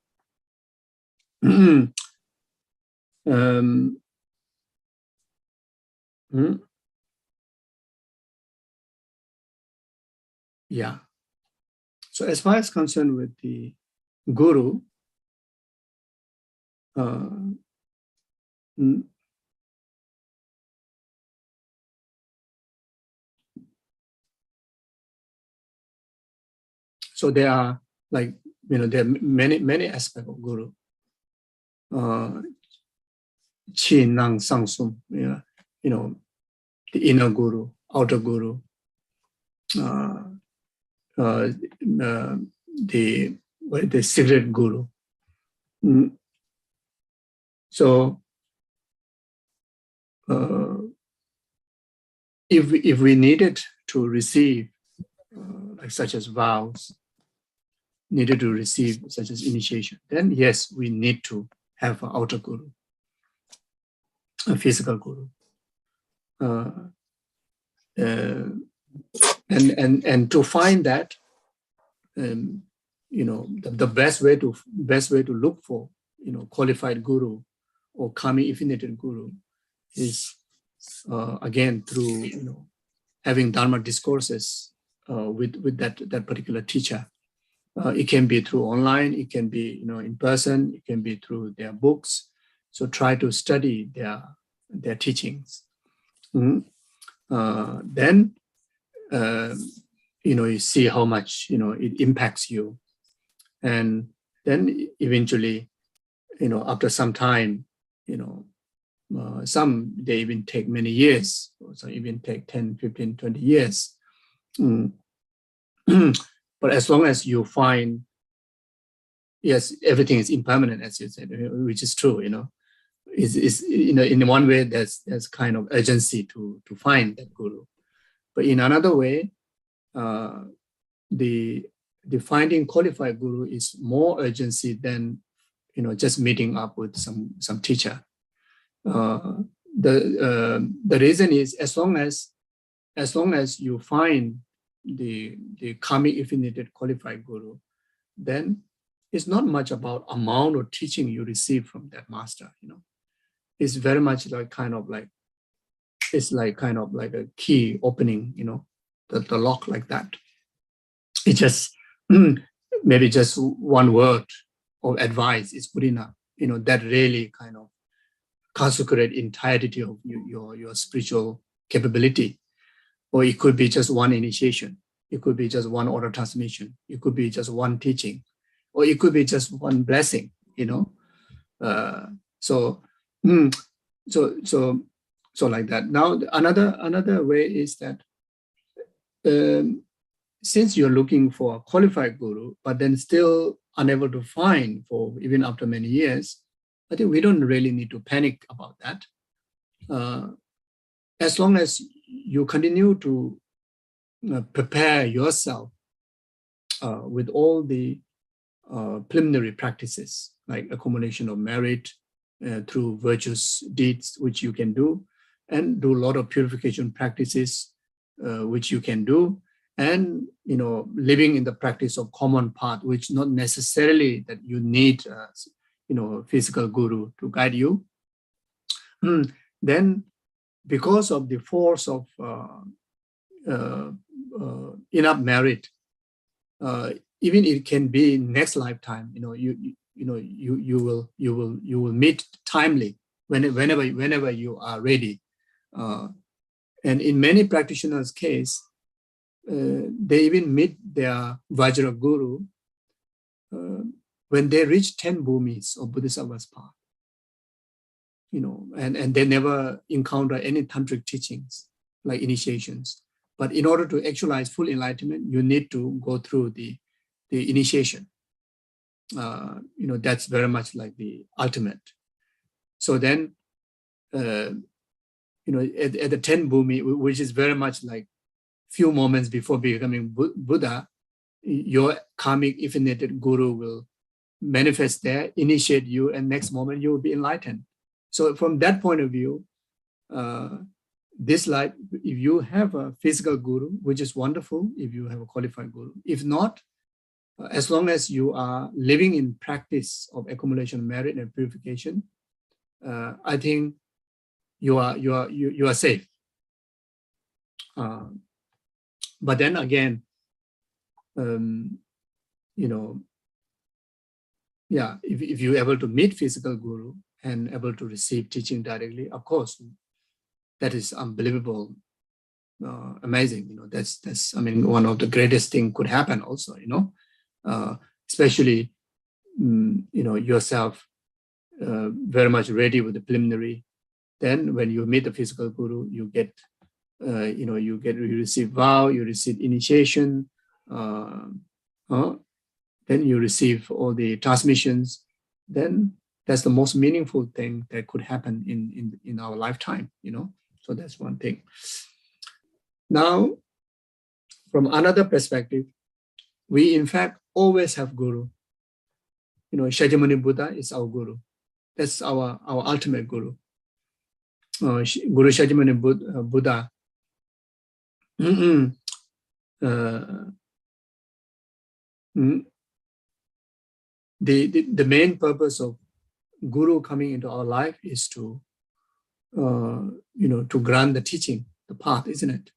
Yeah. So as far as concerned with the guru, so there are there are many aspects of guru. Qi Nang Sang Sum, the inner guru, outer guru, the secret guru. So if we needed to receive such as vows, needed to receive such as initiation, then yes, we need to have an outer guru, a physical guru. And to find that, the best way to look for, qualified guru or kami affiliated guru is again through having dharma discourses with that particular teacher. It can be through online, it can be in person, it can be through their books. So try to study their teachings. Then you see how much it impacts you, and then eventually after some time some they even take many years, so even take 10, 15, 20 years. But as long as you find, yes, everything is impermanent, as you said, which is true, is in one way there's kind of urgency to find that guru. But in another way, the finding qualified guru is more urgency than just meeting up with some teacher. The reason is as long as you find the kami affiliated qualified guru, then it's not much about amount of teaching you receive from that master. It's very much like it's like kind of like a key opening, the lock like that. It just maybe just one word of advice is good enough, that really kind of consecrate entirety of your spiritual capability. Or it could be just one initiation. It could be just one order transmission. It could be just one teaching, or it could be just one blessing. So like that. Now another way is that since you're looking for a qualified guru, but then still unable to find for even after many years, I think we don't really need to panic about that. As long as you continue to prepare yourself with all the preliminary practices, like accumulation of merit through virtuous deeds, which you can do, and do a lot of purification practices, which you can do, and living in the practice of common path, which not necessarily that you need physical guru to guide you. Then, because of the force of enough merit, even it can be next lifetime. You will meet timely whenever you are ready. And in many practitioners' case, they even meet their Vajra Guru when they reach 10 bhumis of Bodhisattva's path. And they never encounter any tantric teachings like initiations. But in order to actualize full enlightenment, you need to go through the initiation. That's very much like the ultimate. So then, at the 10 bhumi, which is very much like few moments before becoming Buddha, your karmic affiliated guru will manifest there, initiate you, and next moment you will be enlightened. So from that point of view, this life, if you have a physical guru, which is wonderful, if you have a qualified guru. If not, as long as you are living in practice of accumulation of merit and purification, I think you are safe. But then again, if you're able to meet physical guru and able to receive teaching directly, of course, that is unbelievable, amazing. That's one of the greatest thing could happen also. Especially yourself very much ready with the preliminary. Then when you meet the physical guru, you get you receive vow, you receive initiation, then you receive all the transmissions. Then that's the most meaningful thing that could happen in our lifetime. So that's one thing. Now, from another perspective, we in fact always have guru. Shakyamuni Buddha is our guru. That's our ultimate guru. Guru Shakyamuni Buddha the main purpose of Guru coming into our life is to to grant the teaching, the path, isn't it?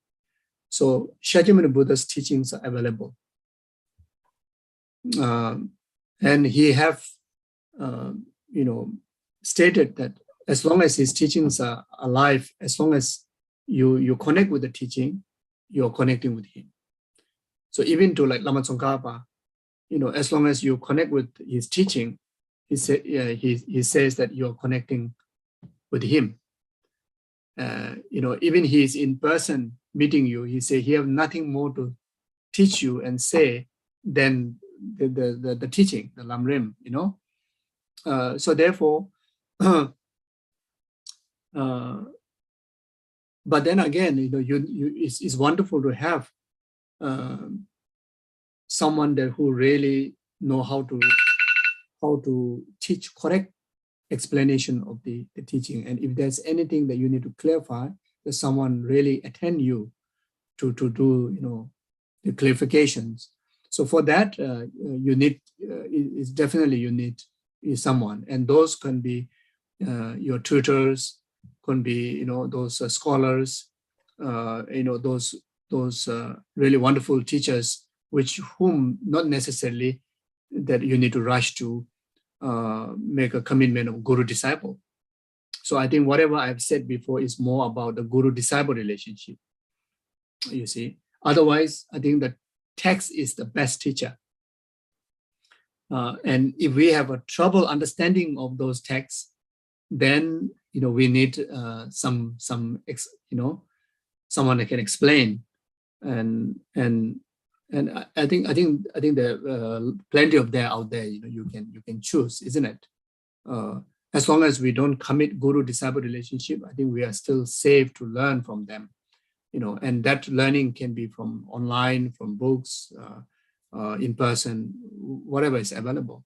So Shakyamuni Buddha's teachings are available, and he have stated that as long as his teachings are alive, as long as you connect with the teaching, you're connecting with him. So even to like Lama Tsongkhapa, as long as you connect with his teaching, he says that you're connecting with him. Even he is in person meeting you, he say he have nothing more to teach you and say than the teaching, the Lamrim, so therefore, but then again, it's wonderful to have someone that who really know how to teach correct explanation of the teaching. And if there's anything that you need to clarify, that someone really attend you to do the clarifications. So for that, you need someone, and those can be your tutors, can be those scholars, those really wonderful teachers, whom not necessarily that you need to rush to make a commitment of guru-disciple. So I think whatever I've said before is more about the guru-disciple relationship, you see. Otherwise, I think the text is the best teacher. And if we have a trouble understanding of those texts, then we need someone that can explain. And I think there are plenty of there out there. You can choose, isn't it? As long as we don't commit guru-disciple relationship, I think we are still safe to learn from them. And that learning can be from online, from books, in person, whatever is available,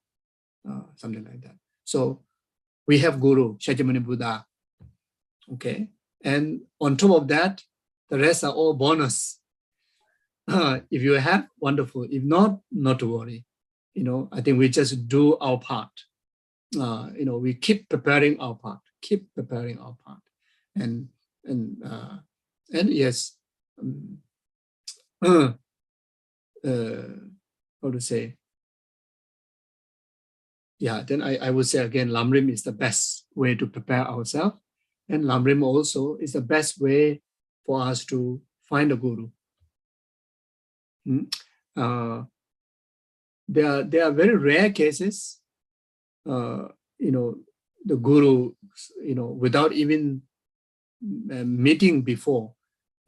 something like that. So we have Guru, Shakyamuni Buddha, okay? And on top of that, the rest are all bonus. If you have, wonderful. If not, not to worry. I think we just do our part. We keep preparing our part, and yes, how to say? Yeah, then I would say again, Lamrim is the best way to prepare ourselves, and Lamrim also is the best way for us to find a guru. There are very rare cases, the guru, without even meeting before,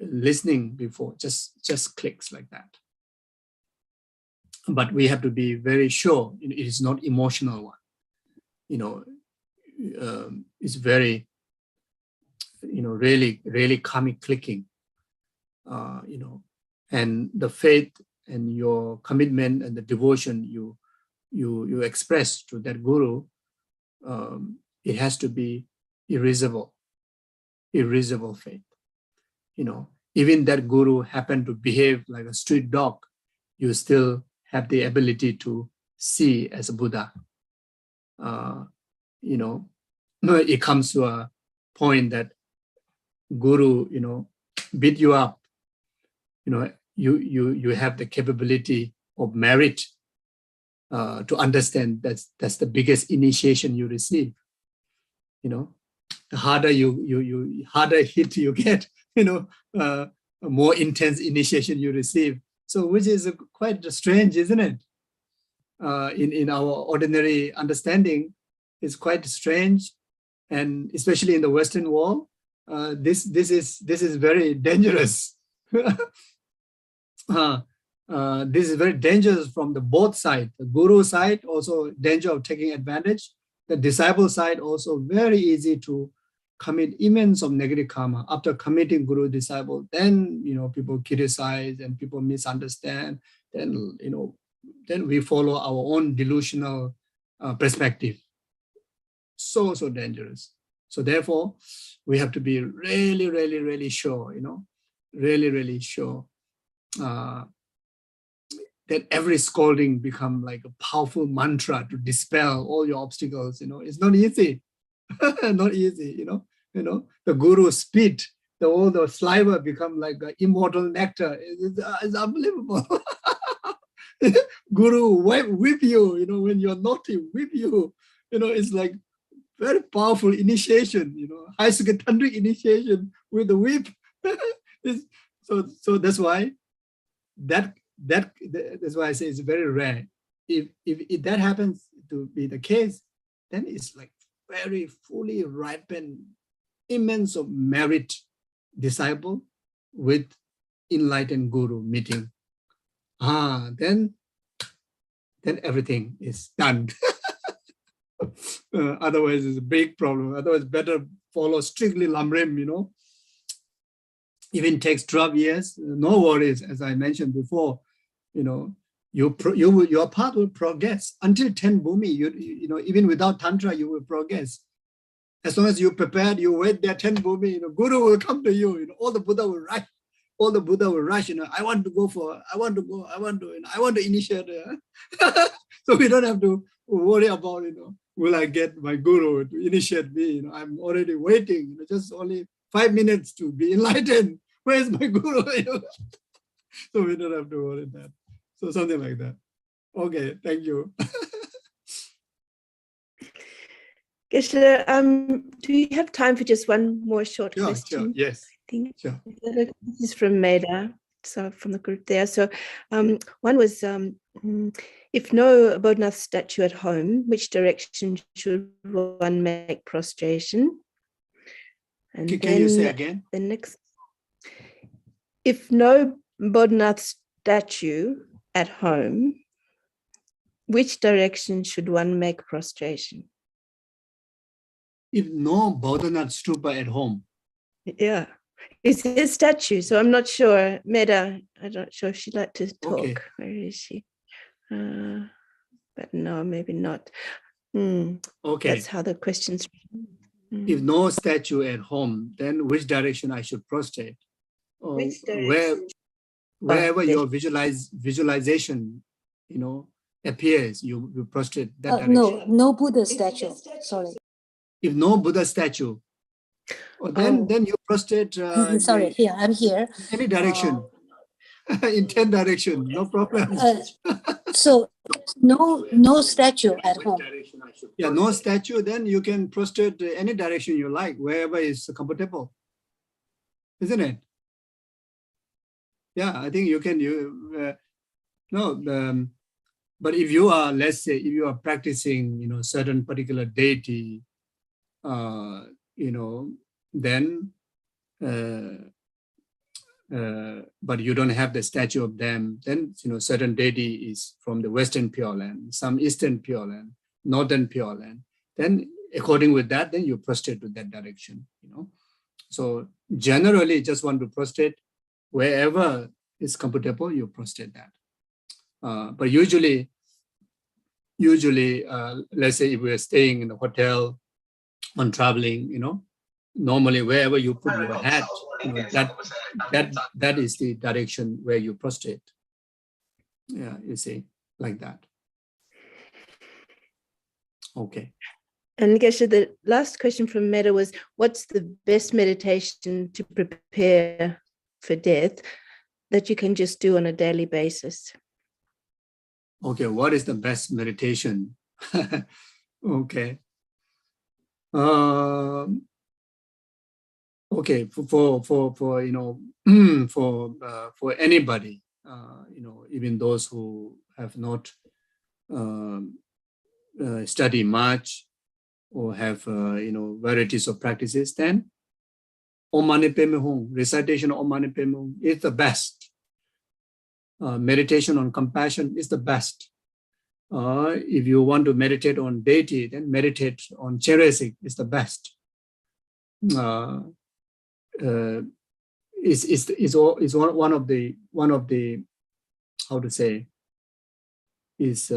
listening before, just clicks like that. But we have to be very sure it is not emotional one. It's very, really karmic clicking, and the faith and your commitment and the devotion you express to that guru, it has to be irreversible faith. Even that guru happened to behave like a street dog, you still have the ability to see as a Buddha. It comes to a point that guru, beat you up. You have the capability of merit to understand that's the biggest initiation you receive. The harder harder hit you get, more intense initiation you receive. So which is quite strange, isn't it? In our ordinary understanding, it's quite strange, and especially in the Western world, this is very dangerous. This is very dangerous from the both sides. The guru side also danger of taking advantage. The disciple side also very easy to commit immense of negative karma. After committing guru disciple, then people criticize and people misunderstand. Then then we follow our own delusional perspective. So dangerous. So therefore, we have to be really, really, really sure. Really, really sure. then every scolding become like a powerful mantra to dispel all your obstacles. It's not easy. Not easy. The guru spit, all the saliva become like immortal nectar. It's unbelievable. Guru whip you, when you're naughty, whip you. It's like very powerful initiation, high tantric initiation with the whip. So that's why that's why I say it's very rare. If that happens to be the case, then it's like very fully ripened, immense of merit disciple with enlightened guru meeting. Then everything is done. Otherwise, it's a big problem. Otherwise, better follow strictly Lamrim, Even takes 12 years, no worries, as I mentioned before, your path will progress until 10 bhumi. Even without tantra, you will progress. As long as you prepared, you wait there 10 bhumi, Guru will come to you. All the Buddha will rush. All the Buddha will rush. I want to initiate. So we don't have to worry about, will I get my guru to initiate me? I'm already waiting. Just only 5 minutes to be enlightened. Where's my guru? So we don't have to worry that. So something like that. Okay, thank you. Geshe, do you have time for just one more short question? Sure, yes. I think sure. This is from Meda, so from the group there. So one was, if no Bodhanath statue at home, which direction should one make prostration? And Can you say again? The next, if no Bodhanath statue at home, which direction should one make prostration? If no Bodhanath stupa at home. Yeah, it's a statue, so I'm not sure. Meda, I'm not sure if she'd like to talk. Okay. Where is she? But no, maybe not. Okay. That's how the questions. If no statue at home, then which direction I should prostrate? Which direction? Wherever your visualization, appears, you prostrate that direction. No Buddha statue. Sorry. If no Buddha statue, then you prostrate. Sorry, here I'm here. Any direction, in 10 direction, no problem. So no statue at home. Yeah, no statue. Then you can prostrate any direction you like, wherever is comfortable, isn't it? Yeah, I think you can. But if you are, let's say, if you are practicing, certain particular deity, then, but you don't have the statue of them, then, certain deity is from the Western Pure Land, some Eastern Pure Land, Northern Pure Land. Then according with that, then you prostrate to that direction, So generally just want to prostrate wherever is comfortable, you prostrate that. But usually, let's say if we're staying in a hotel, on traveling, normally wherever you put your hat, that is the direction where you prostrate. Yeah, you see, like that. Okay. And Geshe, the last question from Meda was, what's the best meditation to prepare for death that you can just do on a daily basis? Okay, what is the best meditation? Okay. Okay, for anybody, even those who have not studied much or have varieties of practices, then Om Mani Padme Hum, recitation of Om Mani Padme Hum is the best. Meditation on compassion is the best. If you want to meditate on deity, then meditate on Cheresik is the best. Is one of the how to say is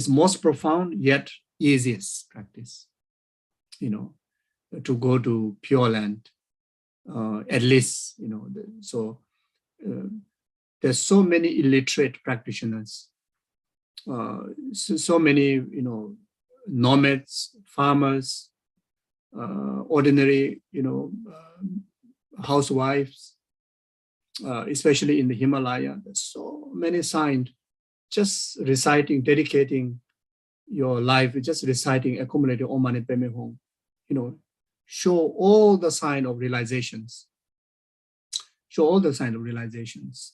most profound yet easiest practice. To go to Pure Land, at least. there's so many illiterate practitioners, so many, nomads, farmers, ordinary, housewives, especially in the Himalaya. There's so many signs, just reciting, dedicating your life, just reciting, accumulating Om Mani Padme Hum, show all the sign of realizations. Show all the sign of realizations.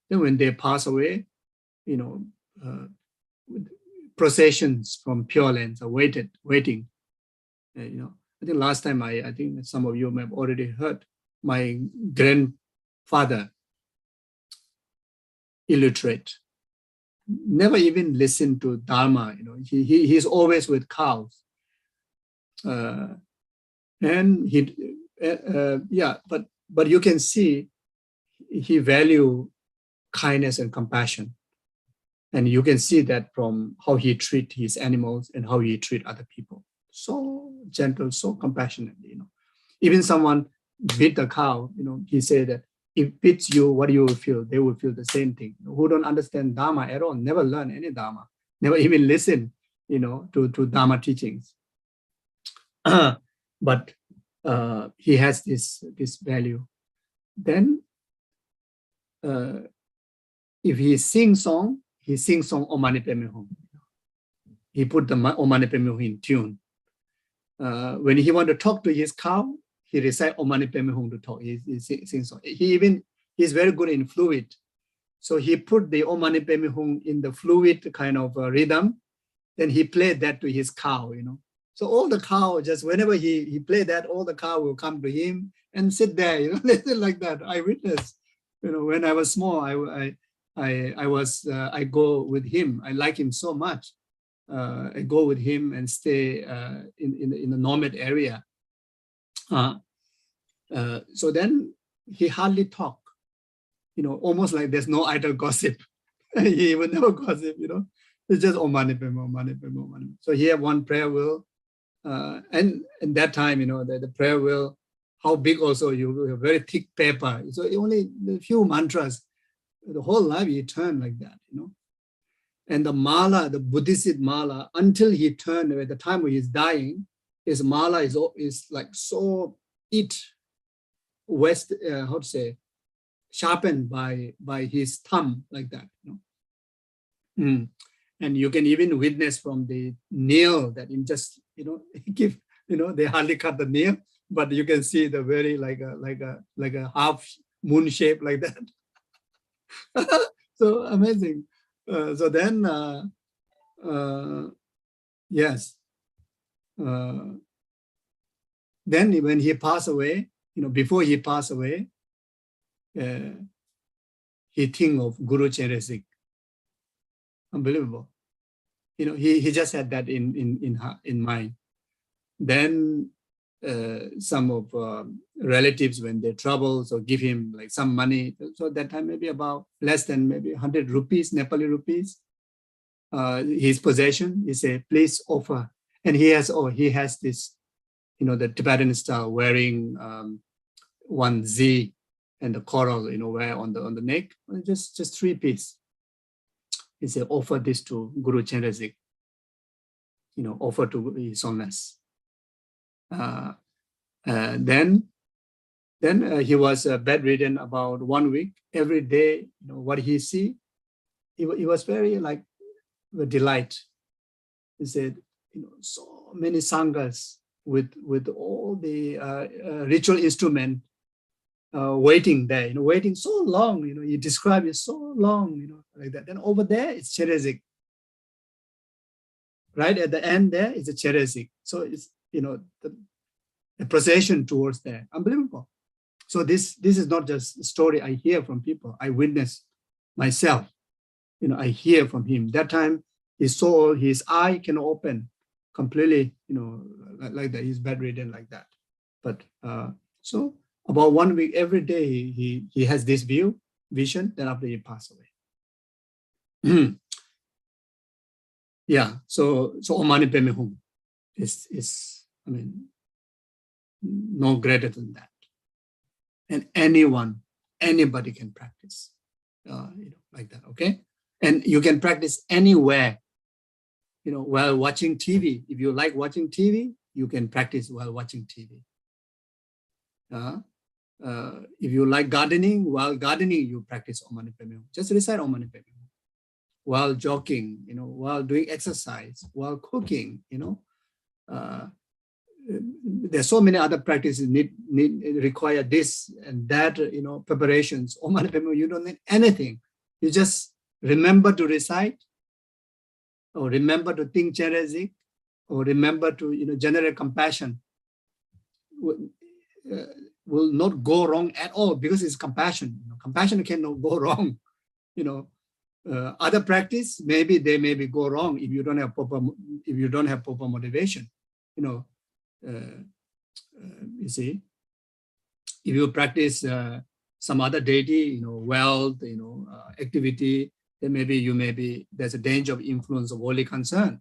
Then when they pass away, processions from Pure Lands are waiting. I think last time I think some of you may have already heard, my grandfather, illiterate, never even listened to Dharma. He's always with cows, and but you can see he value kindness and compassion, and you can see that from how he treat his animals and how he treat other people. So gentle, so compassionate. Even someone beat the cow. He said that if beats you, what you will feel? They will feel the same thing. Who don't understand Dharma at all, never learn any Dharma, never even listen, to Dharma teachings. But he has this value. Then, if he sings song Om Mani Padme Hum. He put the Om Mani Padme Hum in tune. When he want to talk to his cow, he recite Om Mani Padme Hum to talk. He sings song. He's very good in fluid. So he put the Om Mani Padme Hum in the fluid kind of rhythm. Then he played that to his cow, So all the cow, just whenever he played that, all the cow will come to him and sit there, like that. I witnessed, when I was small, I go with him. I like him so much. I go with him and stay in the nomad area. So then he hardly talk, almost like there's no idle gossip. He would never gossip, It's just Om Mani Padme Hum, Om Mani Padme Hum, Om Mani Padme Hum. So he had one prayer wheel, and in that time, the prayer wheel, how big also, you have very thick paper. So only a few mantras, the whole life he turned like that, And the mala, the Buddhist mala, until he turned, at the time when he's dying, his mala is like so sharpened by his thumb, like that. And you can even witness from the nail that in just, give, they hardly cut the nail, but you can see the very like a half moon shape like that. So amazing. So then, yes. Then when he passed away, before he passed away, he think of Guru Cheresik. Unbelievable. He just had that in mind. Then some of relatives, when they trouble, so give him like some money. So at that time, maybe about less than maybe 100 rupees, Nepali rupees, his possession. He said, please offer. And he has this, the Tibetan style, wearing one Z and the coral, wear on the neck, just 3 pieces. He said, offer this to Guru Cheresik, offer to His Holiness. Then he was bedridden about 1 week. Every day, what he see, he was very like a delight. He said, so many sanghas with all the ritual instrument waiting there, waiting so long, he described it so long, like that. Then over there, it's Cheresik. Right at the end there is a Cheresik. So it's, the procession towards there. Unbelievable. So this is not just a story I hear from people. I witnessed myself. I hear from him. That time he saw his eye can open completely, like that. He's bedridden like that. But so about 1 week, every day he has this vision. Then after he passed away. Yeah. So Om Mani Padme Hum is no greater than that. And anybody can practice. like that, okay? And you can practice anywhere, while watching TV. If you like watching TV, you can practice while watching TV. If you like gardening, while gardening, you practice Om Mani Padme Hum. Just recite Om Mani Padme Hum. While jogging, while doing exercise, while cooking, there's so many other practices require this and that, preparations. Om Mani Padme Hum, you don't need anything. You just remember to recite, or remember to think Cherezik, or remember to generate compassion. Will not go wrong at all, because it's compassion. Compassion cannot go wrong. Other practice, maybe they maybe go wrong if you don't have proper motivation. You see, if you practice some other deity, wealth, activity, then maybe there's a danger of influence of worldly concern.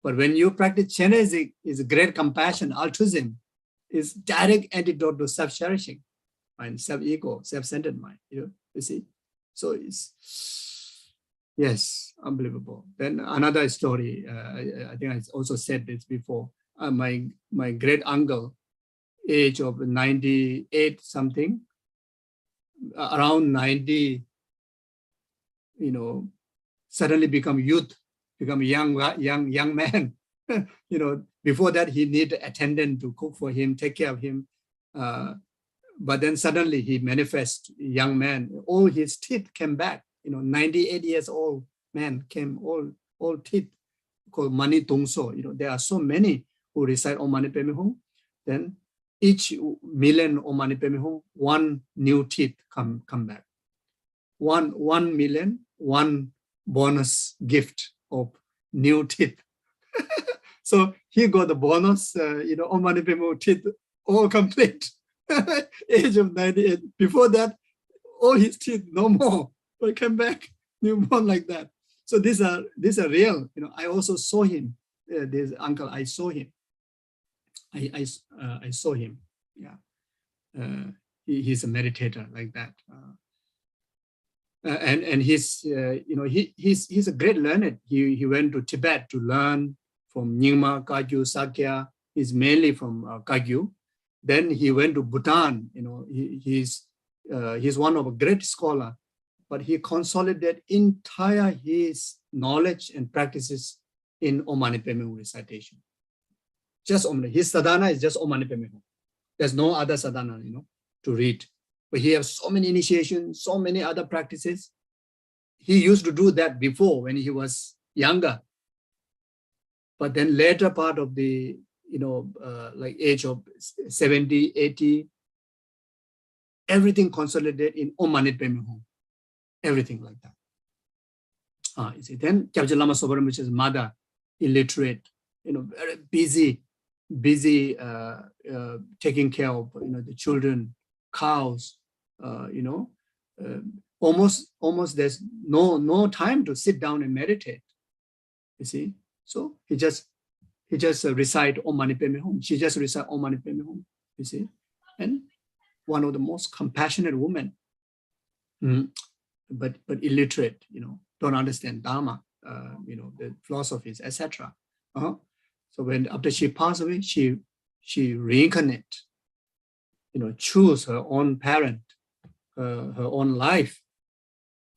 But when you practice Cherezik, is great compassion, altruism, is direct antidote to self-cherishing mind, self-ego, self-centered mind. You see, so it's, yes, unbelievable. Then another story. I think I also said this before. My great uncle, age of 98 something, around 90, suddenly become youth, become young man. Before that, he needed attendant to cook for him, take care of him. But then suddenly he manifests young man. All his teeth came back. 98 years old man came all teeth, called Mani Tungso. There are so many who recite Om Mani Padme Hum. Then each million Om Mani Padme Hum, one new teeth come back. 1 million, one bonus gift of new teeth. So he got the bonus, Om Mani Padme Hum teeth all complete. Age of 98. Before that, all his teeth no more, but came back newborn like that. So these are real. I also saw him. This uncle, I saw him. I saw him. Yeah, he's a meditator like that. And he's he's a great learner. He went to Tibet to learn from Nyingma, Kagyu, Sakya. He's mainly from Kagyu. Then he went to Bhutan. He's one of a great scholar, but he consolidated entire his knowledge and practices in Om Mani Padme Hum recitation. Just Om Mani. His sadhana is just Om Mani Padme Hum. There's no other sadhana, to read. But he has so many initiations, so many other practices. He used to do that before when he was younger. But then later part of the, like age of 70, 80, everything consolidated in Om Mani Padme Hum. Everything like that. You see, then Kyabje Lama Sobaram, which is mother, illiterate, very busy taking care of, the children, cows, almost there's no time to sit down and meditate. You see, so he just recite Om Mani Padme Hum. She just recite Om Mani Padme Hum. You see, and one of the most compassionate women, but illiterate. Don't understand Dharma. The philosophies, etc. So when after she passed away, she reincarnate. Choose her own parent, her own life,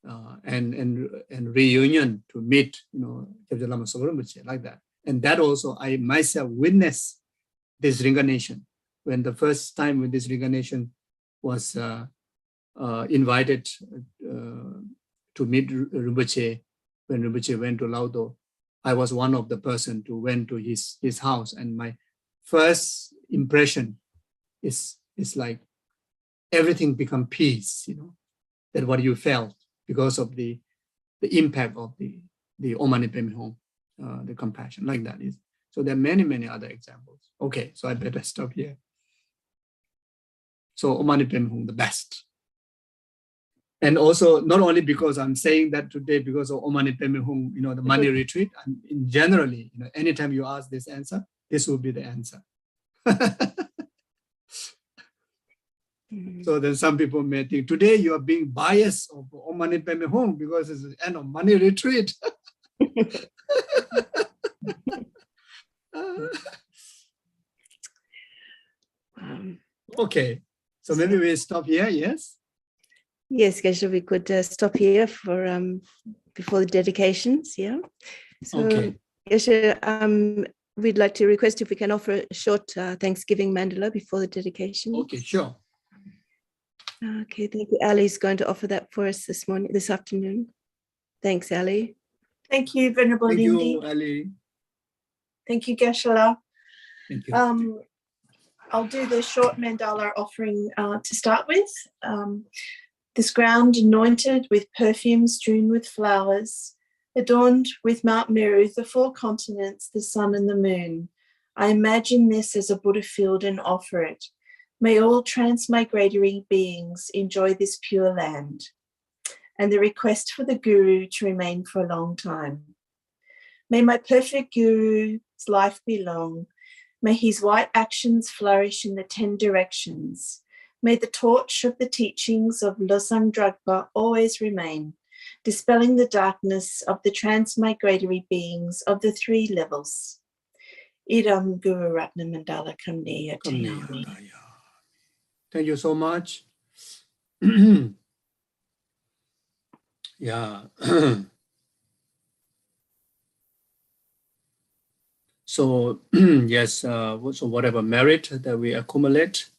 and reunion to meet, Kyabje Lama Sobaram like that. And that also I myself witnessed this reincarnation. When the first time when this reincarnation was invited to meet Rinpoche, when Rinpoche went to Laudo, I was one of the person who went to his house, and my first impression is like everything become peace, that what you felt because of the impact of the Om Mani Padme Hum, the compassion like that is. So there are many other examples. Okay, so I better stop here. So Om Mani Padme Hum, the best. And also, not only because I'm saying that today because of Om Mani Padme Hum, the money retreat, and in generally, anytime you ask this answer, this will be the answer. So then some people may think, today you are being biased of Om Mani Padme Hum because it's the end of money retreat. Okay, so maybe we stop here, yes? Yes, Geshe, we could stop here for before the dedications, yeah? So, Okay. Geshe, we'd like to request if we can offer a short Thanksgiving mandala before the dedication. Okay, sure. Okay, thank you. Ali's going to offer that for us this afternoon. Thanks, Ali. Thank you, Venerable Thank Lindy. you, Ali. Thank you, Geshe. Thank you. I'll do the short mandala offering to start with. This ground anointed with perfume strewn with flowers, adorned with Mount Meru, the 4 continents, the sun and the moon. I imagine this as a Buddha field and offer it. May all transmigratory beings enjoy this pure land. And the request for the Guru to remain for a long time. May my perfect Guru's life be long. May his white actions flourish in the 10 directions. May the torch of the teachings of Losang Dragpa always remain, dispelling the darkness of the transmigratory beings of the 3 levels. Idam Guru Ratna Mandala Kamneya Tayami. Thank you so much. Yeah. So yes, so whatever merit that we accumulate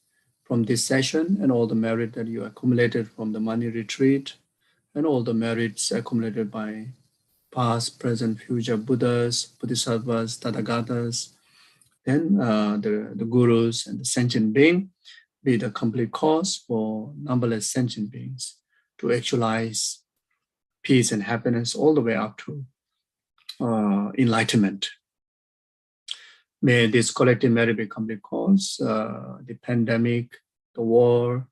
from this session and all the merit that you accumulated from the money retreat and all the merits accumulated by past, present, future Buddhas, Bodhisattvas, Tathagatas, then the gurus and the sentient being be the complete cause for numberless sentient beings to actualize peace and happiness all the way up to enlightenment. May this collective merit be complete cause, the pandemic, the war,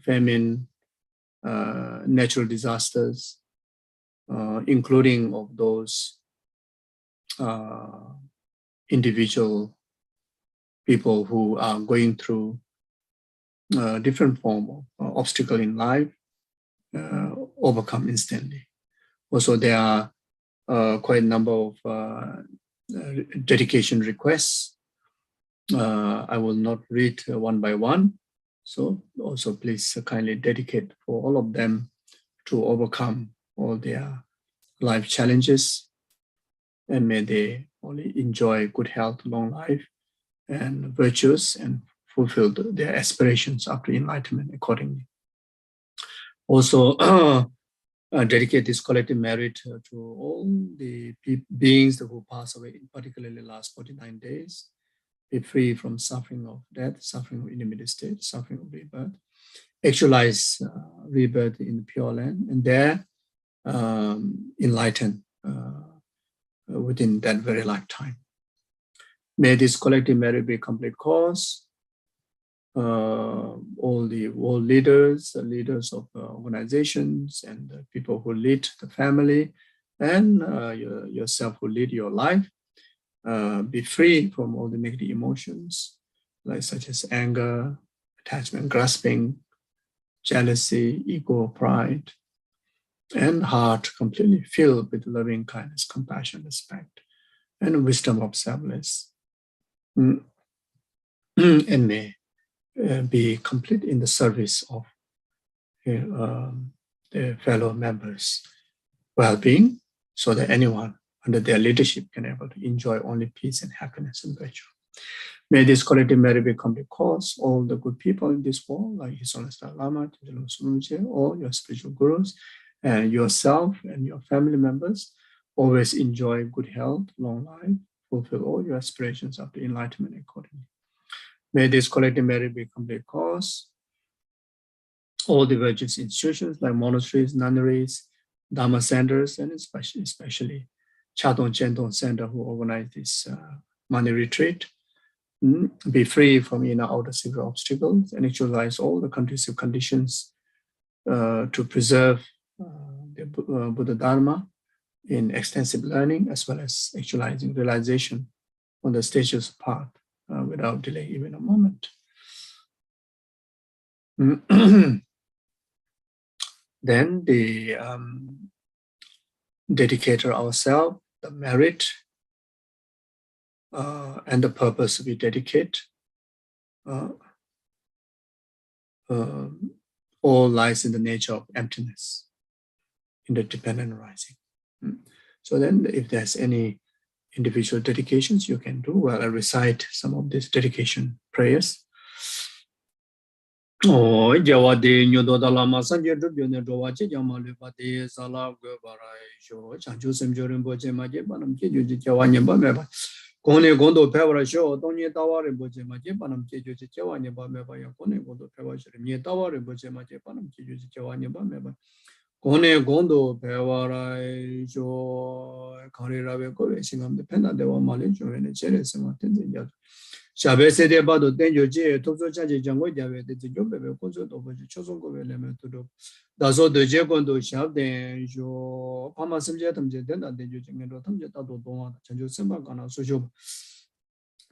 famine, natural disasters, including of those individual people who are going through different form of obstacle in life, overcome instantly. Also, there are quite a number of dedication requests. I will not read one by one. So also please kindly dedicate for all of them to overcome all their life challenges, and may they only enjoy good health, long life, and virtues, and fulfill their aspirations after enlightenment accordingly. Also, dedicate this collective merit to all the beings who pass away, in particularly the last 49 days, be free from suffering of death, suffering of intermediate state, suffering of rebirth, actualize rebirth in the Pure Land, and there enlighten within that very lifetime. May this collective merit be a complete cause. All the world leaders, leaders of organizations, and the people who lead the family, and yourself who lead your life, be free from all the negative emotions, like such as anger, attachment, grasping, jealousy, ego, pride, and heart completely filled with loving kindness, compassion, respect, and wisdom of selfless. And may be complete in the service of their fellow members' well-being, so that anyone under their leadership can be able to enjoy only peace and happiness and virtue. May this collective merit be complete cause all the good people in this world, like His Holiness Dalai Lama, or your spiritual gurus, and yourself and your family members, always enjoy good health, long life, fulfill all your aspirations after enlightenment accordingly. May this collective merit be complete cause all the virtuous institutions like monasteries, nunneries, Dharma centers, and especially Chadong Chendong Center, who organized this money retreat, be free from inner outer severe obstacles and actualize all the conducive conditions to preserve the Buddha Dharma in extensive learning, as well as actualizing realization on the stages path without delay even a moment. Then the dedicate ourselves, the merit, and the purpose we dedicate, all lies in the nature of emptiness, in the dependent arising. So then if there's any individual dedications you can do, well, I recite some of these dedication prayers. Oh, Jawadi, Nudo Lama Sanja Dubion, Dowachi, Yamalipati, Sala, Gubarai, Show, Chanchu Semjorin Bojema, Jepanam, Kiju, Jawanya Bameba, Kone Gondo Pevra Show, Tony Tawari Bojema, Jepanam, Kiju, Jawanya Bameba, Kone Gondo Pevra, Tawari Bojema, Jepanam, Kiju, Jawanya Bameba, Kone Gondo Pevra Show, Karira Kore, Singam, the Pena de Malijo, and a Cheres and Tenzin. Shabe Sede Bado Tenjo J, Tozo Chaji Jango Jave, the Jobe, Conso of Chosongo element to do. Dazo de Jagondo Shab, then Jo Pama Samjatam Jen, and the Jujing and Rotam Jetato Doma, Chanjo Sembakana, Sojo.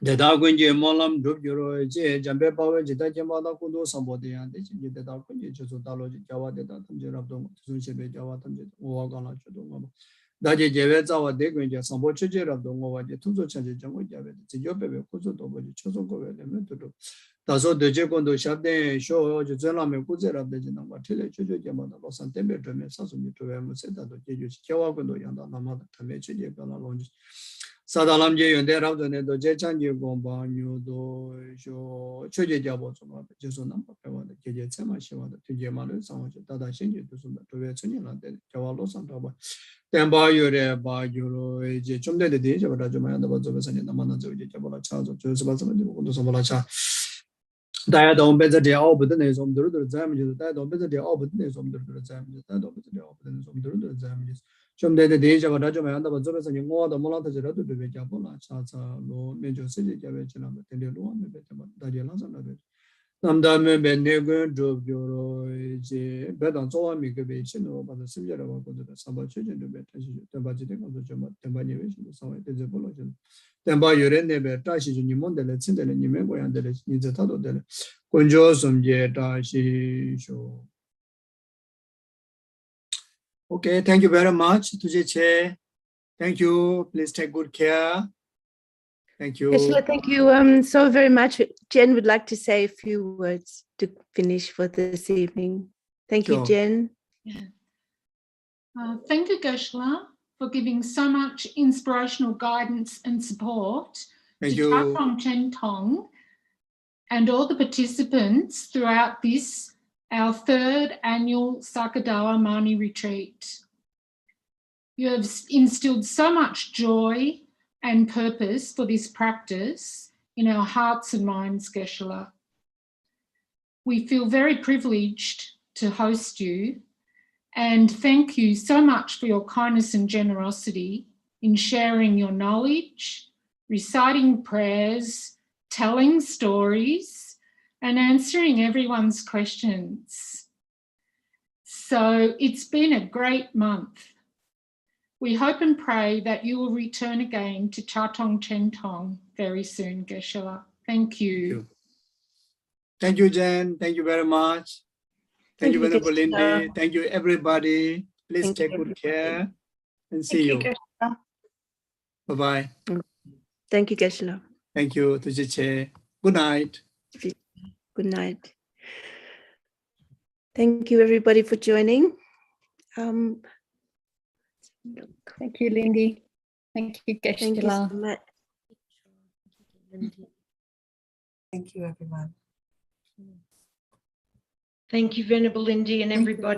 The Dagunje Molam, Duburo, J, Jambe Power, Jeta Jamada Kundo, somebody, and the Dagunje, Josotalo, Java, the Tatam Jerabdom, Sunshebe Java, Wagana Chodoma. Daji Javetza, they going to some watcher of the Mova, Tuzo Chaji Jango Javet, Jobe, Kuzo, Chosongo element to do. Dazo de Jagondo Shabde, show Josela Mekuzer of the Janama, Tele, Jamada, Los Antembe, Sasumi to Museta, Kawagondo, Yanda, Namada, Tamechi, Gala Sadalam J and there after the Jechan, you go by you do show Choja Jabo, Jesonam, the Kejetsema, Shiva, the Tujamanu, some Tata Shinji to Vetunia, the Kawalos and Taba. Then by your by your Jumde the day of Rajamanda was of the Manazo, Jabala Charles of Joseph. Diadon better the openness of the damages, that on better the openness of the damages, that opens the openness of the damages. Some day the days of Rajamanda was of the more the Molata to the Jabala, Chasa, no major city, Javachan, and the one, Dajalas and others. Namdame Benego drove your bed on so amicabation over the similar of the Sabbath children to bed, the budget of the Jama, the valuation of some apology. Then by your end, never touches in your Monday, let's send and you remember and there is needs a title there. Conjure some Jetashi show. Okay, thank you very much, Tujeche. Thank you. Please take good care. Thank you. Geshe, thank you so very much. Jen would like to say a few words to finish for this evening. Thank you, Jen. Yeah. Thank you, Geshe, for giving so much inspirational guidance and support Thank to you. Chatong Chen Tong and all the participants throughout this, our third annual SAKA DAWA Mani retreat. You have instilled so much joy and purpose for this practice in our hearts and minds, Geshe. We feel very privileged to host you and thank you so much for your kindness and generosity in sharing your knowledge, reciting prayers, telling stories, and answering everyone's questions. So it's been a great month. We hope and pray that you will return again to Chatong Chen Tong very soon, Geshe. Thank you. Thank you, Jen. Thank you very much. Thank you, Venerable Lindy. Thank you, everybody. Please take good care and see you. Bye-bye. Thank you, Geshe. Thank you, Tujiche. Good night. Good night. Thank you, everybody, for joining. Thank you, Lindy. Thank you, Geshe. Thank you so much. Thank you, everyone. Thank you, Venerable Lindy and everybody.